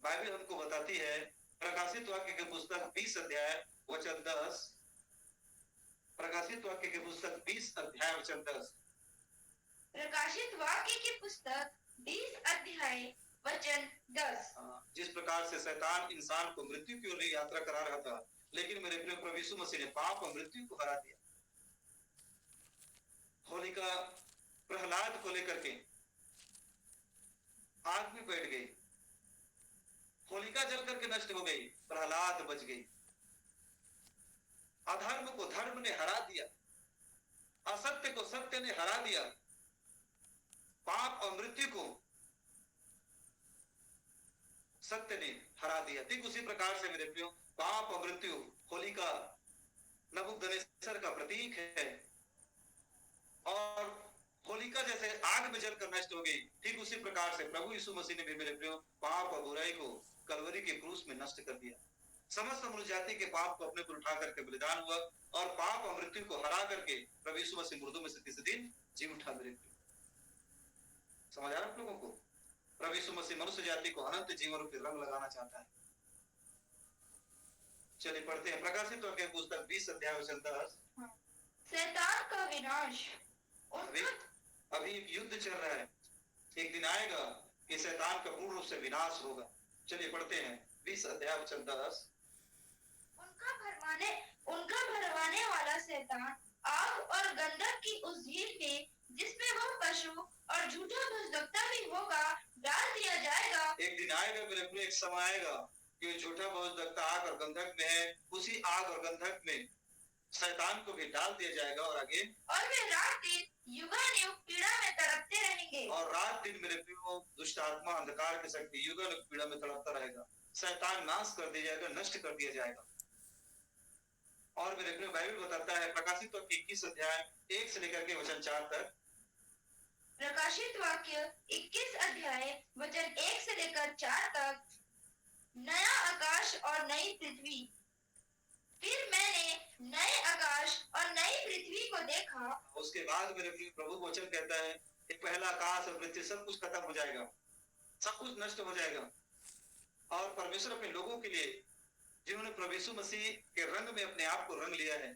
बाइबल हमको बताती है, प्रकाशित वाक्य की पुस्तक 20 अध्याय वचन 10, प्रकाशित वाक्य की पुस्तक 20 अध्याय वचन 10, प्रकाशित वाक्य की पुस्तक 20 अध्याय वचन 10। जिस प्रकार से शैतान इंसान को मृत्यु की ओर यात्रा करा रहा था, लेकिन मेरे प्रिय प्रभु यीशु मसीह ने पाप और मृत्यु को हरा दिया। होलिका प्रहलाद को लेकर के आग में बैठ गई, होलिका जल करके नष्ट हो गई, प्रहलाद बच गई। अधर्म को धर्म ने हरा दिया, असत्य को सत्य ने हरा दिया, पाप और मृत्यु को सत्य ने हरा दिया। ठीक उसी प्रकार से मेरे प्रियो, पाप और मृत्यु होलिका नबूकदनेस्सर का प्रतीक है और होलिका जैसे आग में जलकर नष्ट हो गई, ठीक उसी प्रकार से प्रभु यीशु मसीह ने भी मेरे प्रियो पाप और बुराई को कलवरी के क्रूस में नष्ट कर दिया। समस्त मनुष्य जाति के पाप को अपने पर उठा करके बलिदान हुआ और पाप और मृत्यु को हरा करके प्रभु यीशु मसीह मुर्दों में से तीसरे दिन जी उठा। मेरे प्रियो, समझ आ रहा आप लोगों को? प्रभु यीशु मसीह मनुष्य जाति को अनंत जीवन के रंग लगाना चाहता है। चलिए पढ़ते हैं प्रकाशित वाक्य की पुस्तक 20 अध्याय वचन 10। शैतान का विनाश। अभी एक युद्ध चल रहा है, एक दिन आएगा कि शैतान का पूर्ण रूप से विनाश होगा। चलिए पढ़ते हैं 20 अध्याय वचन 10। उनका भरमाने वाला शैतान आग और गंधक की उस झील में, जिसमें वह पशु और झूठा भविष्यवक्ता भी होगा, डाल दिया जाएगा। एक दिन आएगा मेरे प्रिय, एक समय आएगा कि झूठा भविष्यवक्ता आग और गंधक में है, उसी आग और गंधक में शैतान को भी डाल दिया जाएगा। और आगे, और वे रात दिन युगानुयुग पीड़ा में तड़पते रहेंगे। और रात दिन मेरे प्रियो दुष्ट आत्मा, अंधकार की शक्ति युगानुयुग पीड़ा में तड़पता रहेगा। शैतान नाश कर दिया जाएगा, नष्ट कर दिया जाएगा। और मेरे प्रियो बाइबल बताता है प्रकाशित वाक्य 21 अध्याय 1 से लेकर के वचन 4 तक। प्रकाशित वाक्य 21 अध्याय वचन 1 से लेकर 4 तक। नया आकाश और नई पृथ्वी। फिर मैंने नए आकाश और नई पृथ्वी को देखा। उसके बाद मेरे प्रिय प्रभु वचन कहता है कि पहला आकाश और पृथ्वी सब कुछ खत्म हो जाएगा, सब कुछ नष्ट हो जाएगा और परमेश्वर अपने लोगों के लिए, जिन्होंने प्रभु यीशु मसीह के रंग में अपने आप को रंग लिया है,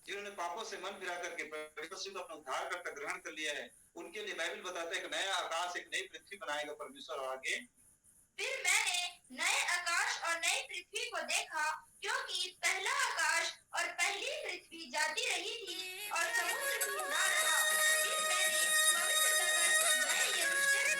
जिन्होंने पापों से मन फिरा करके परमेश्वर को अपना उद्धार करके ग्रहण कर लिया है, उनके लिए बाइबल बताता है कि नया आकाश, एक नई पृथ्वी बनाएगा परमेश्वर। और आगे, फिर मैंने नए आकाश और नई पृथ्वी को देखा, क्योंकि पहला आकाश और पहली पृथ्वी जाती रही थी और समुद्र भी ना रहा। फिर मैंने पवित्र नगर नए यरूशलेम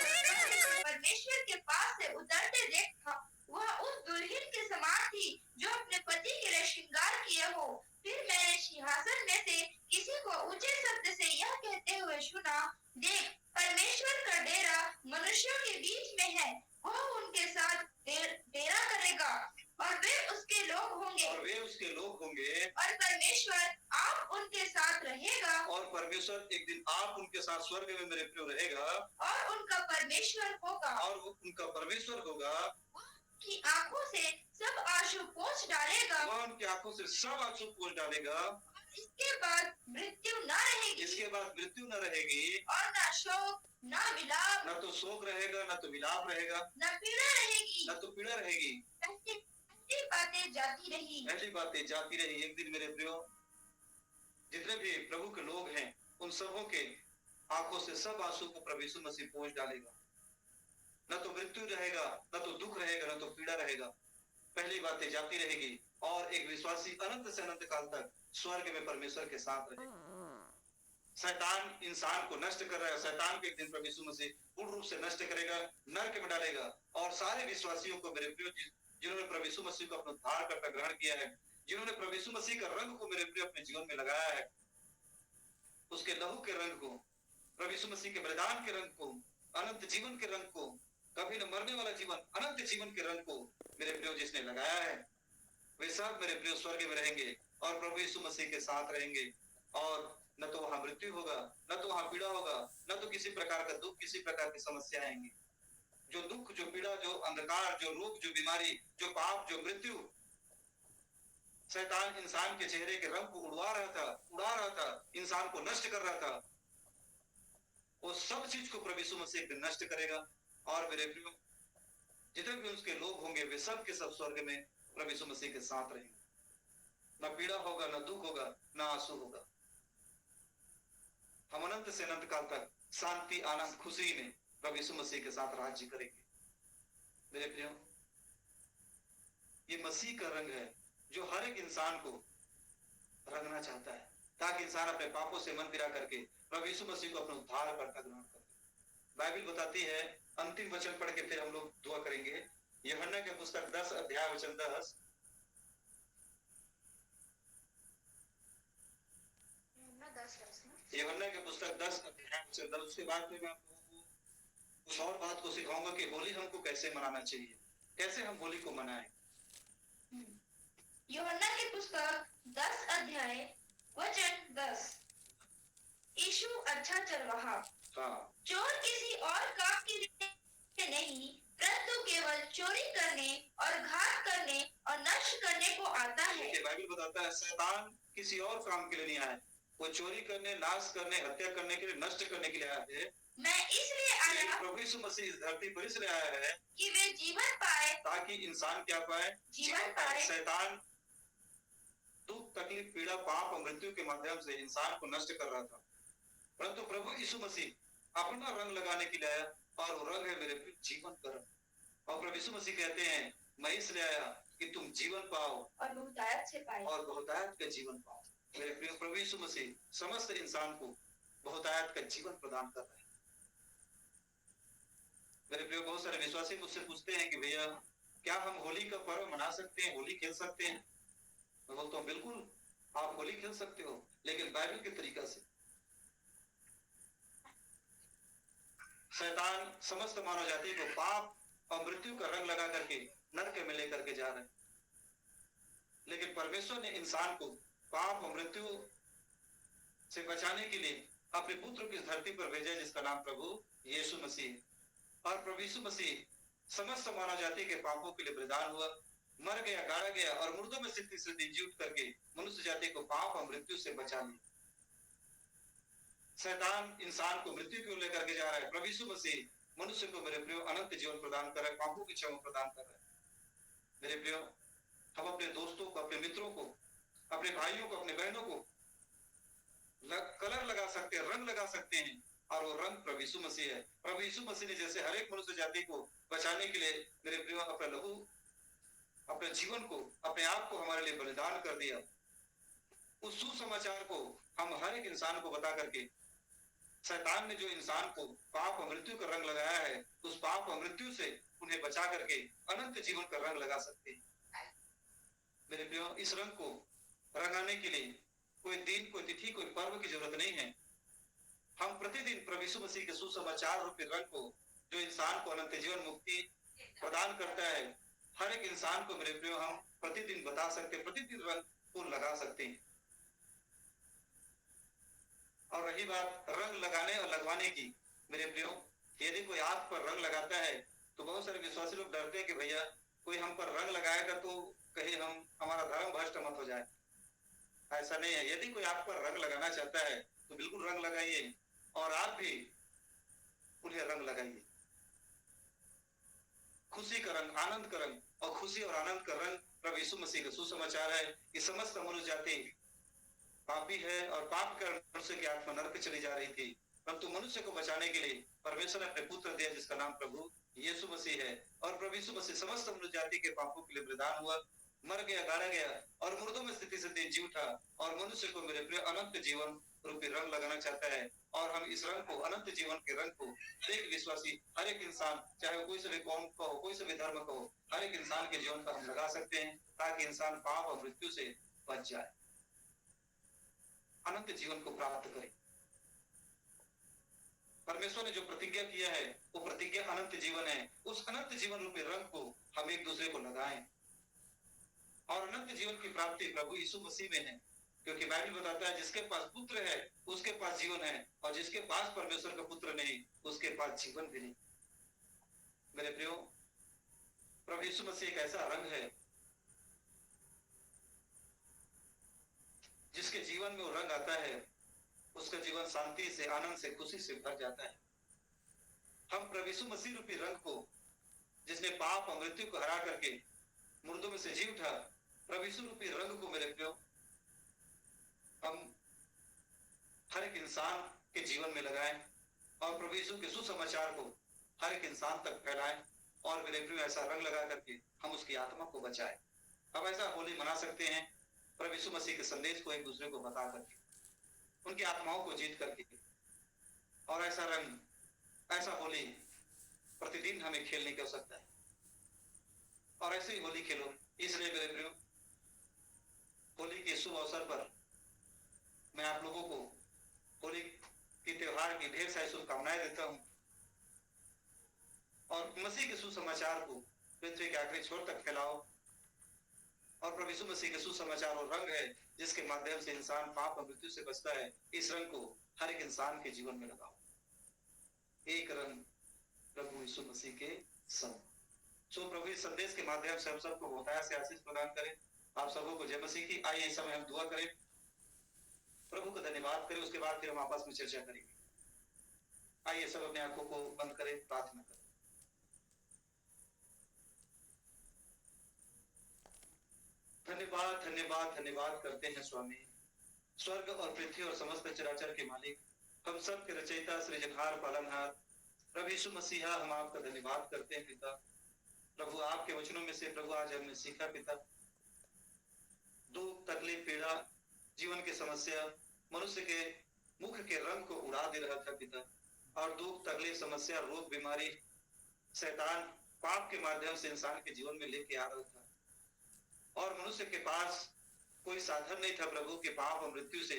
को परमेश्वर के पास से उतरते देखा। वह उस दुल्हन के समान थी जो अपने पति के लिए श्रृंगार किए हो। फिर मैंने सिंहासन में से किसी को ऊंचे शब्द से यह कहते हुए सुना, देख, परमेश्वर का डेरा मनुष्यों के बीच में है, वह उनके साथ डेरा करेगा और वे उसके लोग होंगे, और परमेश्वर आप उनके साथ रहेगा, और परमेश्वर एक दिन आप उनके साथ स्वर्ग में मेरे प्रिय रहेगा और उनका परमेश्वर होगा, और वो उनका परमेश्वर होगा। की आंखों से सब आंसू पोंछ डालेगा, वह उनकी आंखों से सब आंसू पोंछ डालेगा। इसके बाद मृत्यु न रहेगी, इसके बाद मृत्यु न रहेगी, और न शोक न विलाप, न तो शोक रहेगा, न तो विलाप रहेगा, न पीड़ा रहेगी, न तो पीड़ा रहेगी। ऐसी बातें जाती रही, ऐसी बातें जाती रही। एक दिन मेरे प्रियो जितने भी प्रभु के लोग हैं, उन सबों के आंखों से सब आंसू को प्रभु यीशु मसीह पोंछ डालेगा। न तो मृत्यु रहेगा, न तो दुख रहेगा, न तो पीड़ा रहेगा। पहली बातें जाती रहेगी और एक विश्वासी अनंत से अनंत काल तक स्वर्ग में परमेश्वर के साथ रहेगा। शैतान इंसान को नष्ट कर रहा है। शैतान को एक दिन प्रभु यीशु मसीह पूर्ण रूप से नष्ट करेगा, नरक में डालेगा। और सारे विश्वासियों को मेरे प्रियो, जिन्होंने प्रभु यीशु मसीह को अपना उद्धारकर्ता ग्रहण किया है, जिन्होंने प्रभु यीशु मसीह का रंग को मेरे प्रियो अपने जीवन में लगाया है, उसके लहू के रंग को, प्रभु यीशु मसीह के बलिदान के रंग को, अनंत जीवन के रंग को, कभी न मरने वाला जीवन, अनंत जीवन के रंग को मेरे प्रियो जिसने लगाया है, वे सब मेरे प्रियो स्वर्ग में रहेंगे और प्रभु यीशु मसीह के साथ रहेंगे। और न तो वहां मृत्यु होगा, न तो वहां पीड़ा होगा, न तो किसी प्रकार का दुख, किसी प्रकार की समस्या आएंगी। जो दुख, जो पीड़ा, जो अंधकार, जो रोग, जो बीमारी, जो पाप, जो मृत्यु, शैतान इंसान के चेहरे के रंग को उड़ा रहा था, इंसान को नष्ट कर रहा था, वो सब चीज को प्रभु यीशु मसीह एक दिन नष्ट करेगा। और मेरे प्रियो, जितने भी उसके लोग होंगे वे सब के सब स्वर्ग में प्रभु यीशु मसीह के साथ रहेंगे। न पीड़ा होगा, न दुख होगा, न आंसू होगा। हम अनंत से अनंत काल तक शांति, आनंद, खुशी में प्रभु यीशु मसीह के साथ राज्य करेंगे। मेरे प्रियो, ये मसीह का रंग है जो हर एक इंसान को रंगना चाहता है, ताकि इंसान अपने पापों से मन फिरा करके प्रभु यीशु मसीह को अपना उद्धारकर्ता ग्रहण करे। बाइबल बताती है, अंतिम वचन पढ़ के फिर हम लोग दुआ करेंगे। यूहन्ना के पुस्तक 10 अध्याय वचन 10। यूहन्ना के पुस्तक 10 अध्याय वचन 10। उसके बाद में मैं आप लोगों को कुछ और बात को सिखाऊंगा कि होली हमको कैसे मनाना चाहिए, कैसे हम होली को मनाएं। यूहन्ना की पुस्तक 10 अध्याय वचन 10। यीशु अच्छा चल रहा, चोर किसी और काम के लिए नहीं, परंतु केवल चोरी करने और घात करने और नष्ट करने को आता है। बाइबल बताता है शैतान किसी और काम के लिए नहीं आया, वो चोरी करने, नाश करने, हत्या करने के लिए, नष्ट करने के लिए आया है। मैं इसलिए आया, प्रभु यीशु मसीह इस धरती पर इसलिए आया है कि वे जीवन पाए, ताकि इंसान क्या पाए, जीवन पाए। शैतान दुख, तकलीफ, पीड़ा, पाप और मृत्यु के माध्यम से इंसान को नष्ट कर रहा था, परंतु प्रभु यीशु मसीह अपना रंग लगाने के लिए आया, और वो रंग है मेरे जीवन का रंग। और प्रभु यीशु मसीह कहते हैं, मैं इसलिए आया कि तुम जीवन पाओ और बहुतायत से पाए, और बहुतायत का जीवन पाओ। मेरे प्रिय, प्रभु यीशु मसीह समस्त इंसान को बहुतायत का जीवन प्रदान कर रहे हैं। मेरे प्रिय, बहुत सारे विश्वासी मुझसे पूछते हैं कि भैया क्या हम होली का पर्व मना सकते हैं, होली खेल सकते हैं? मैं बोलता हूँ बिल्कुल आप होली खेल सकते हो, लेकिन बाइबल के तरीका से। शैतान समस्त मानव जाति को पाप और मृत्यु का रंग लगा करके नरक में लेकर के जा रहे हैं, लेकिन परमेश्वर ने इंसान को पाप और मृत्यु से बचाने के लिए अपने पुत्र को इस धरती पर भेजा, जिसका नाम प्रभु यीशु मसीह। और प्रभु यीशु मसीह समस्त मानव जाति के पापों के लिए बलिदान हुआ, मर गया, गाड़ा गया और मुर्दों में से तीसरे दिन जी उठ करके मनुष्य जाति को पाप और मृत्यु से बचा लिया। शैतान इंसान को मृत्यु की ओर लेकर के जा रहा है, प्रभु यीशु मसीह मनुष्य को मेरे प्रियो अनंत जीवन प्रदान कर रहा है, पापों की क्षमा प्रदान कर रहा है। मेरे प्रियो, हम अपने दोस्तों को, अपने मित्रों को, अपने भाइयों को, अपने बहनों को कलर लगा सकते हैं, रंग लगा सकते हैं, और वो रंग प्रभु यीशु मसीह है। प्रभु यीशु मसीह ने जैसे हर एक मनुष्य जाति को बचाने के लिए मेरे प्रियो अपना लहू, अपने जीवन को, अपने आप को हमारे लिए बलिदान कर दिया। उस सुसमाचार को हम हर एक इंसान को बता करके शैतान ने जो इंसान को पाप और मृत्यु का रंग लगाया है, उस पाप और मृत्यु से उन्हें बचा करके अनंत जीवन का रंग लगा सकते हैं। मेरे प्रियो, इस रंग को रंगाने के लिए कोई दिन, कोई तिथि, कोई पर्व की जरूरत नहीं है। हम प्रतिदिन प्रभु यीशु मसीह के सुसमाचार रूपी रंग को, जो इंसान को अनंत जीवन मुक्ति प्रदान करता है, हर एक इंसान को मेरे प्रियो हम प्रतिदिन बता सकते, प्रतिदिन रंग को लगा सकते हैं। और रही बात रंग लगाने और लगवाने की, मेरे प्रियो, यदि कोई आंख पर रंग लगाता है तो बहुत सारे विश्वासी लोग डरते हैं कि भैया कोई हम पर रंग लगाएगा तो कहीं हमारा धर्म भ्रष्ट मत हो जाए। ऐसा नहीं है। यदि कोई आप पर रंग लगाना चाहता है तो बिल्कुल रंग लगाइए, और आप भी उन्हें रंग लगाइए। खुशी का रंग, आनंद का रंग, और खुशी और आनंद का रंग प्रभु यीशु मसीह का सुसमाचार है कि समस्त मनुष्य जाति पापी है और पाप कर मनुष्य की आत्मा नरक चली जा रही थी, परंतु मनुष्य को बचाने के लिए परमेश्वर ने अपने पुत्र दिया, जिसका नाम प्रभु यीशु मसीह है। और प्रभु यीशु मसीह समस्त मनुष्य जाति के पापों के लिए बलिदान हुआ, मर गया, गाड़ा गया और मुर्दों में स्थिति से जी उठा और मनुष्य को मेरे प्रिय अनंत जीवन रूपी रंग लगाना चाहता है। और हम इस रंग को, अनंत जीवन के रंग को, एक विश्वासी, हर एक इंसान, चाहे कोई से भी कौम का हो, कोई से भी धर्म का हो, हर एक इंसान के जीवन पर हम लगा सकते हैं, ताकि इंसान पाप और मृत्यु से बच जाए, अनंत जीवन को प्राप्त करे। परमेश्वर ने जो प्रतिज्ञा किया है वो प्रतिज्ञा अनंत जीवन है। उस अनंत जीवन रूपी रंग को हम एक दूसरे को लगाएं और अनंत जीवन की प्राप्ति प्रभु यीशु मसीह में है, क्योंकि बाइबल बताता है जिसके पास पुत्र है उसके पास जीवन है, और जिसके पास परमेश्वर का पुत्र नहीं उसके पास जीवन भी नहीं। मेरे प्रियो, प्रभु यीशु मसीह एक ऐसा रंग है जिसके जीवन में वो रंग आता है, उसका जीवन शांति से, आनंद से, खुशी से भर जाता है। हम प्रभु यीशु मसीह रूपी रंग को, जिसने पाप और मृत्यु को हरा करके मुर्दों में से जी उठा, प्रभु यीशु रूपी रंग को मेरे प्रियो हम हर एक इंसान के जीवन में लगाएं और प्रभु यीशु के सुसमाचार को हर एक इंसान तक फैलाएं और मेरे प्रियो ऐसा रंग लगा करके हम उसकी आत्मा को बचाएं। अब ऐसा होली मना सकते हैं प्रभु यीशु मसीह के संदेश को एक दूसरे को बता करके, उनकी आत्माओं को जीत करके। और ऐसा रंग, ऐसा होली प्रतिदिन हमें खेलने की आवश्यकता है और ऐसे ही होली खेलो। इसलिए मेरे प्रियो, होली के शुभ अवसर पर मैं आप लोगों को होली के त्योहार की ढेर सारी शुभकामनाएं देता हूं और मसीह के सुसमाचार को पृथ्वी के आखिरी छोर तक फैलाओ। और प्रभु यीशु मसीह के सुसमाचार और रंग है जिसके माध्यम से इंसान पाप और मृत्यु से बचता है। इस रंग को हर एक इंसान के जीवन में लगाओ, एक रंग प्रभु यीशु मसीह के संग। सो प्रभु इस संदेश के माध्यम से हम सबको बहुतायत से आशीष प्रदान करें। आप सबों को जय मसीह की। आइए इस समय हम दुआ करें, प्रभु को धन्यवाद करें, उसके बाद फिर हम आपस में चर्चा करेंगे। आइए सब अपने आंखों को बंद करें, प्रार्थना करें। धन्यवाद धन्यवाद धन्यवाद करते हैं स्वामी, स्वर्ग और पृथ्वी और समस्त चराचर के मालिक, हम सब के रचयिता, सृजनहार, पालनहार प्रभु यीशु मसीहा, हम आपका धन्यवाद करते हैं पिता। प्रभु आपके वचनों में से प्रभु आज हमने सीखा पिता, दुख, तकलीफ, पीड़ा, जीवन की समस्या मनुष्य के मुख के रंग को उड़ा दे रहा था पिता। और दुख, तकलीफ, समस्या, रोग, बीमारी, शैतान पाप के माध्यम से इंसान के जीवन में लेके आ रहा था और मनुष्य के पास कोई साधन नहीं था प्रभु के पाप और मृत्यु से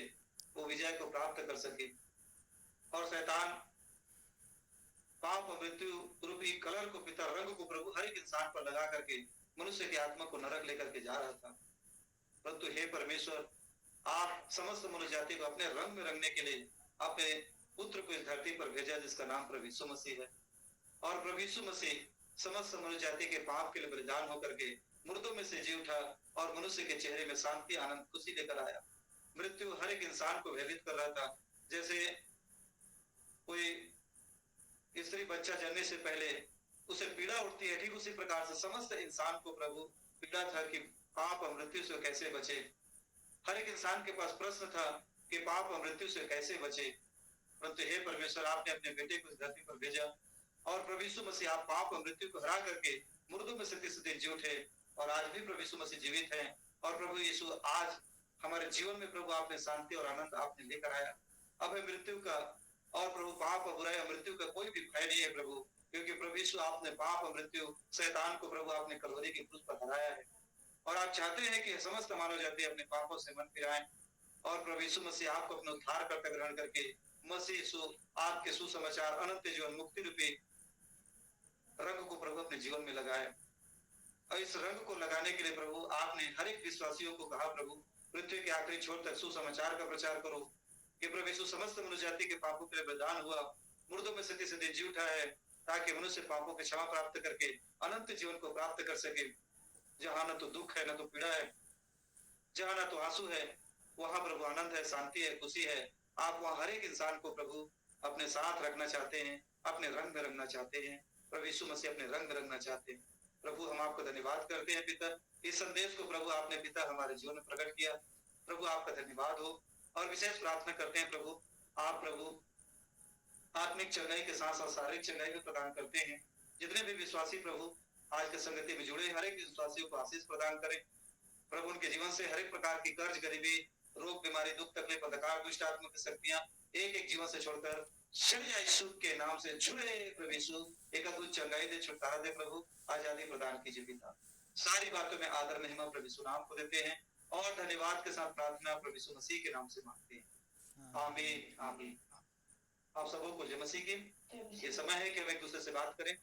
वो विजय को प्राप्त कर सके। और शैतान पाप और मृत्यु रूपी कलर को पिता, रंग को प्रभु हर एक इंसान पर लगा करके मनुष्य की आत्मा को नरक लेकर के जा रहा था। परंतु हे परमेश्वर, आप समस्त मनुष्य जाति को अपने रंग में रंगने के लिए अपने पुत्र को इस धरती पर भेजा जिसका नाम प्रभु यीशु मसीह है। और प्रभु यीशु मसीह समस्त मनुष्य जाति के पाप के लिए बलिदान होकर के मुर्दों में से जी उठा और मनुष्य के चेहरे में शांति, आनंद, खुशी लेकर आया। मृत्यु हर एक इंसान को भयभीत कर रहा था। जैसे कोई स्त्री बच्चा जन्मने से पहले उसे पीड़ा उठती है, ठीक उसी प्रकार से समस्त इंसान को प्रभु पीड़ा था कि पाप और मृत्यु से कैसे बचे। हर एक इंसान के पास प्रश्न था कि पाप और मृत्यु से कैसे बचे। परंतु हे परमेश्वर, आपने अपने बेटे को इस धरती पर भेजा और प्रभु यीशु मसीह आप पाप और मृत्यु को हरा करके मुर्दों में से जी उठे और आज भी प्रभु यीशु मसीह जीवित हैं। और प्रभु यीशु आज हमारे जीवन में प्रभु आपने शांति और आनंद आपने लेकर आया। अब है मृत्यु का और प्रभु पाप और बुराई और मृत्यु का कोई भी भय नहीं है प्रभु, क्योंकि प्रभु यीशु आपने पाप और मृत्यु, शैतान को प्रभु आपने कलवरी की क्रूस पर हराया है। और आप चाहते हैं कि समस्त मानव जाति अपने पापों से मन फिराएं और प्रभु यीशु मसीह आपको अपने उद्धार करके ग्रहण करके मसीह यीशु आपके सुसमाचार अनंत जीवन मुक्ति रूपी रंग को प्रभु अपने जीवन में लगाए। और इस रंग को लगाने के लिए प्रभु आपने हर एक विश्वासियों को कहा, प्रभु पृथ्वी के आखिरी छोर तक सुसमाचार का प्रचार करो कि प्रभु यीशु समस्त मनुष्य जाति के पापों के लिए बलिदान हुआ, मुर्दों में से जी उठा है, ताकि मनुष्य पापों की क्षमा प्राप्त करके अनंत जीवन को प्राप्त कर सके। जहां न तो दुख है, न तो पीड़ा है, जहां न तो आंसू है, वहां प्रभु आनंद है, शांति है, खुशी है। आप वहां हर एक इंसान को प्रभु अपने साथ रखना चाहते हैं, अपने रंग में रंगना चाहते हैं। प्रभु यीशु मसीह अपने रंग में रंगना चाहते हैं। प्रभु हम आपको धन्यवाद करते हैं पिता, इस संदेश को प्रभु आपने पिता हमारे जीवन में प्रकट किया। प्रभु आपका धन्यवाद हो। और विशेष प्रार्थना करते हैं प्रभु, आप प्रभु आत्मिक चंगाई के साथ साथ शारीरिक चंगाई भी प्रदान करते हैं। जितने भी विश्वासी प्रभु आज के संगति में जुड़े, हर एक विश्वासियों को आशीष प्रदान करें प्रभु उनके जीवन से हर एक प्रकार की कर्ज, गरीबी, रोग, बीमारी, दुख, तकलीफ, अंधकार, दुष्ट आत्मा की शक्तियां एक एक जीवन से छोड़कर चले जाए यीशु के नाम से जुड़े। प्रभु यीशु एक अद्भुत चंगाई दे, छुटकारा दे प्रभु, आजादी प्रदान कीजिए पिता। सारी बातों में आदर महिमा प्रभु यीशु नाम को देते हैं और धन्यवाद के साथ प्रार्थना प्रभु यीशु मसीह के नाम से मांगते हैं। आमीन आमीन। आप सबों को जय मसीह की। ये समय है कि हम एक दूसरे से बात करें।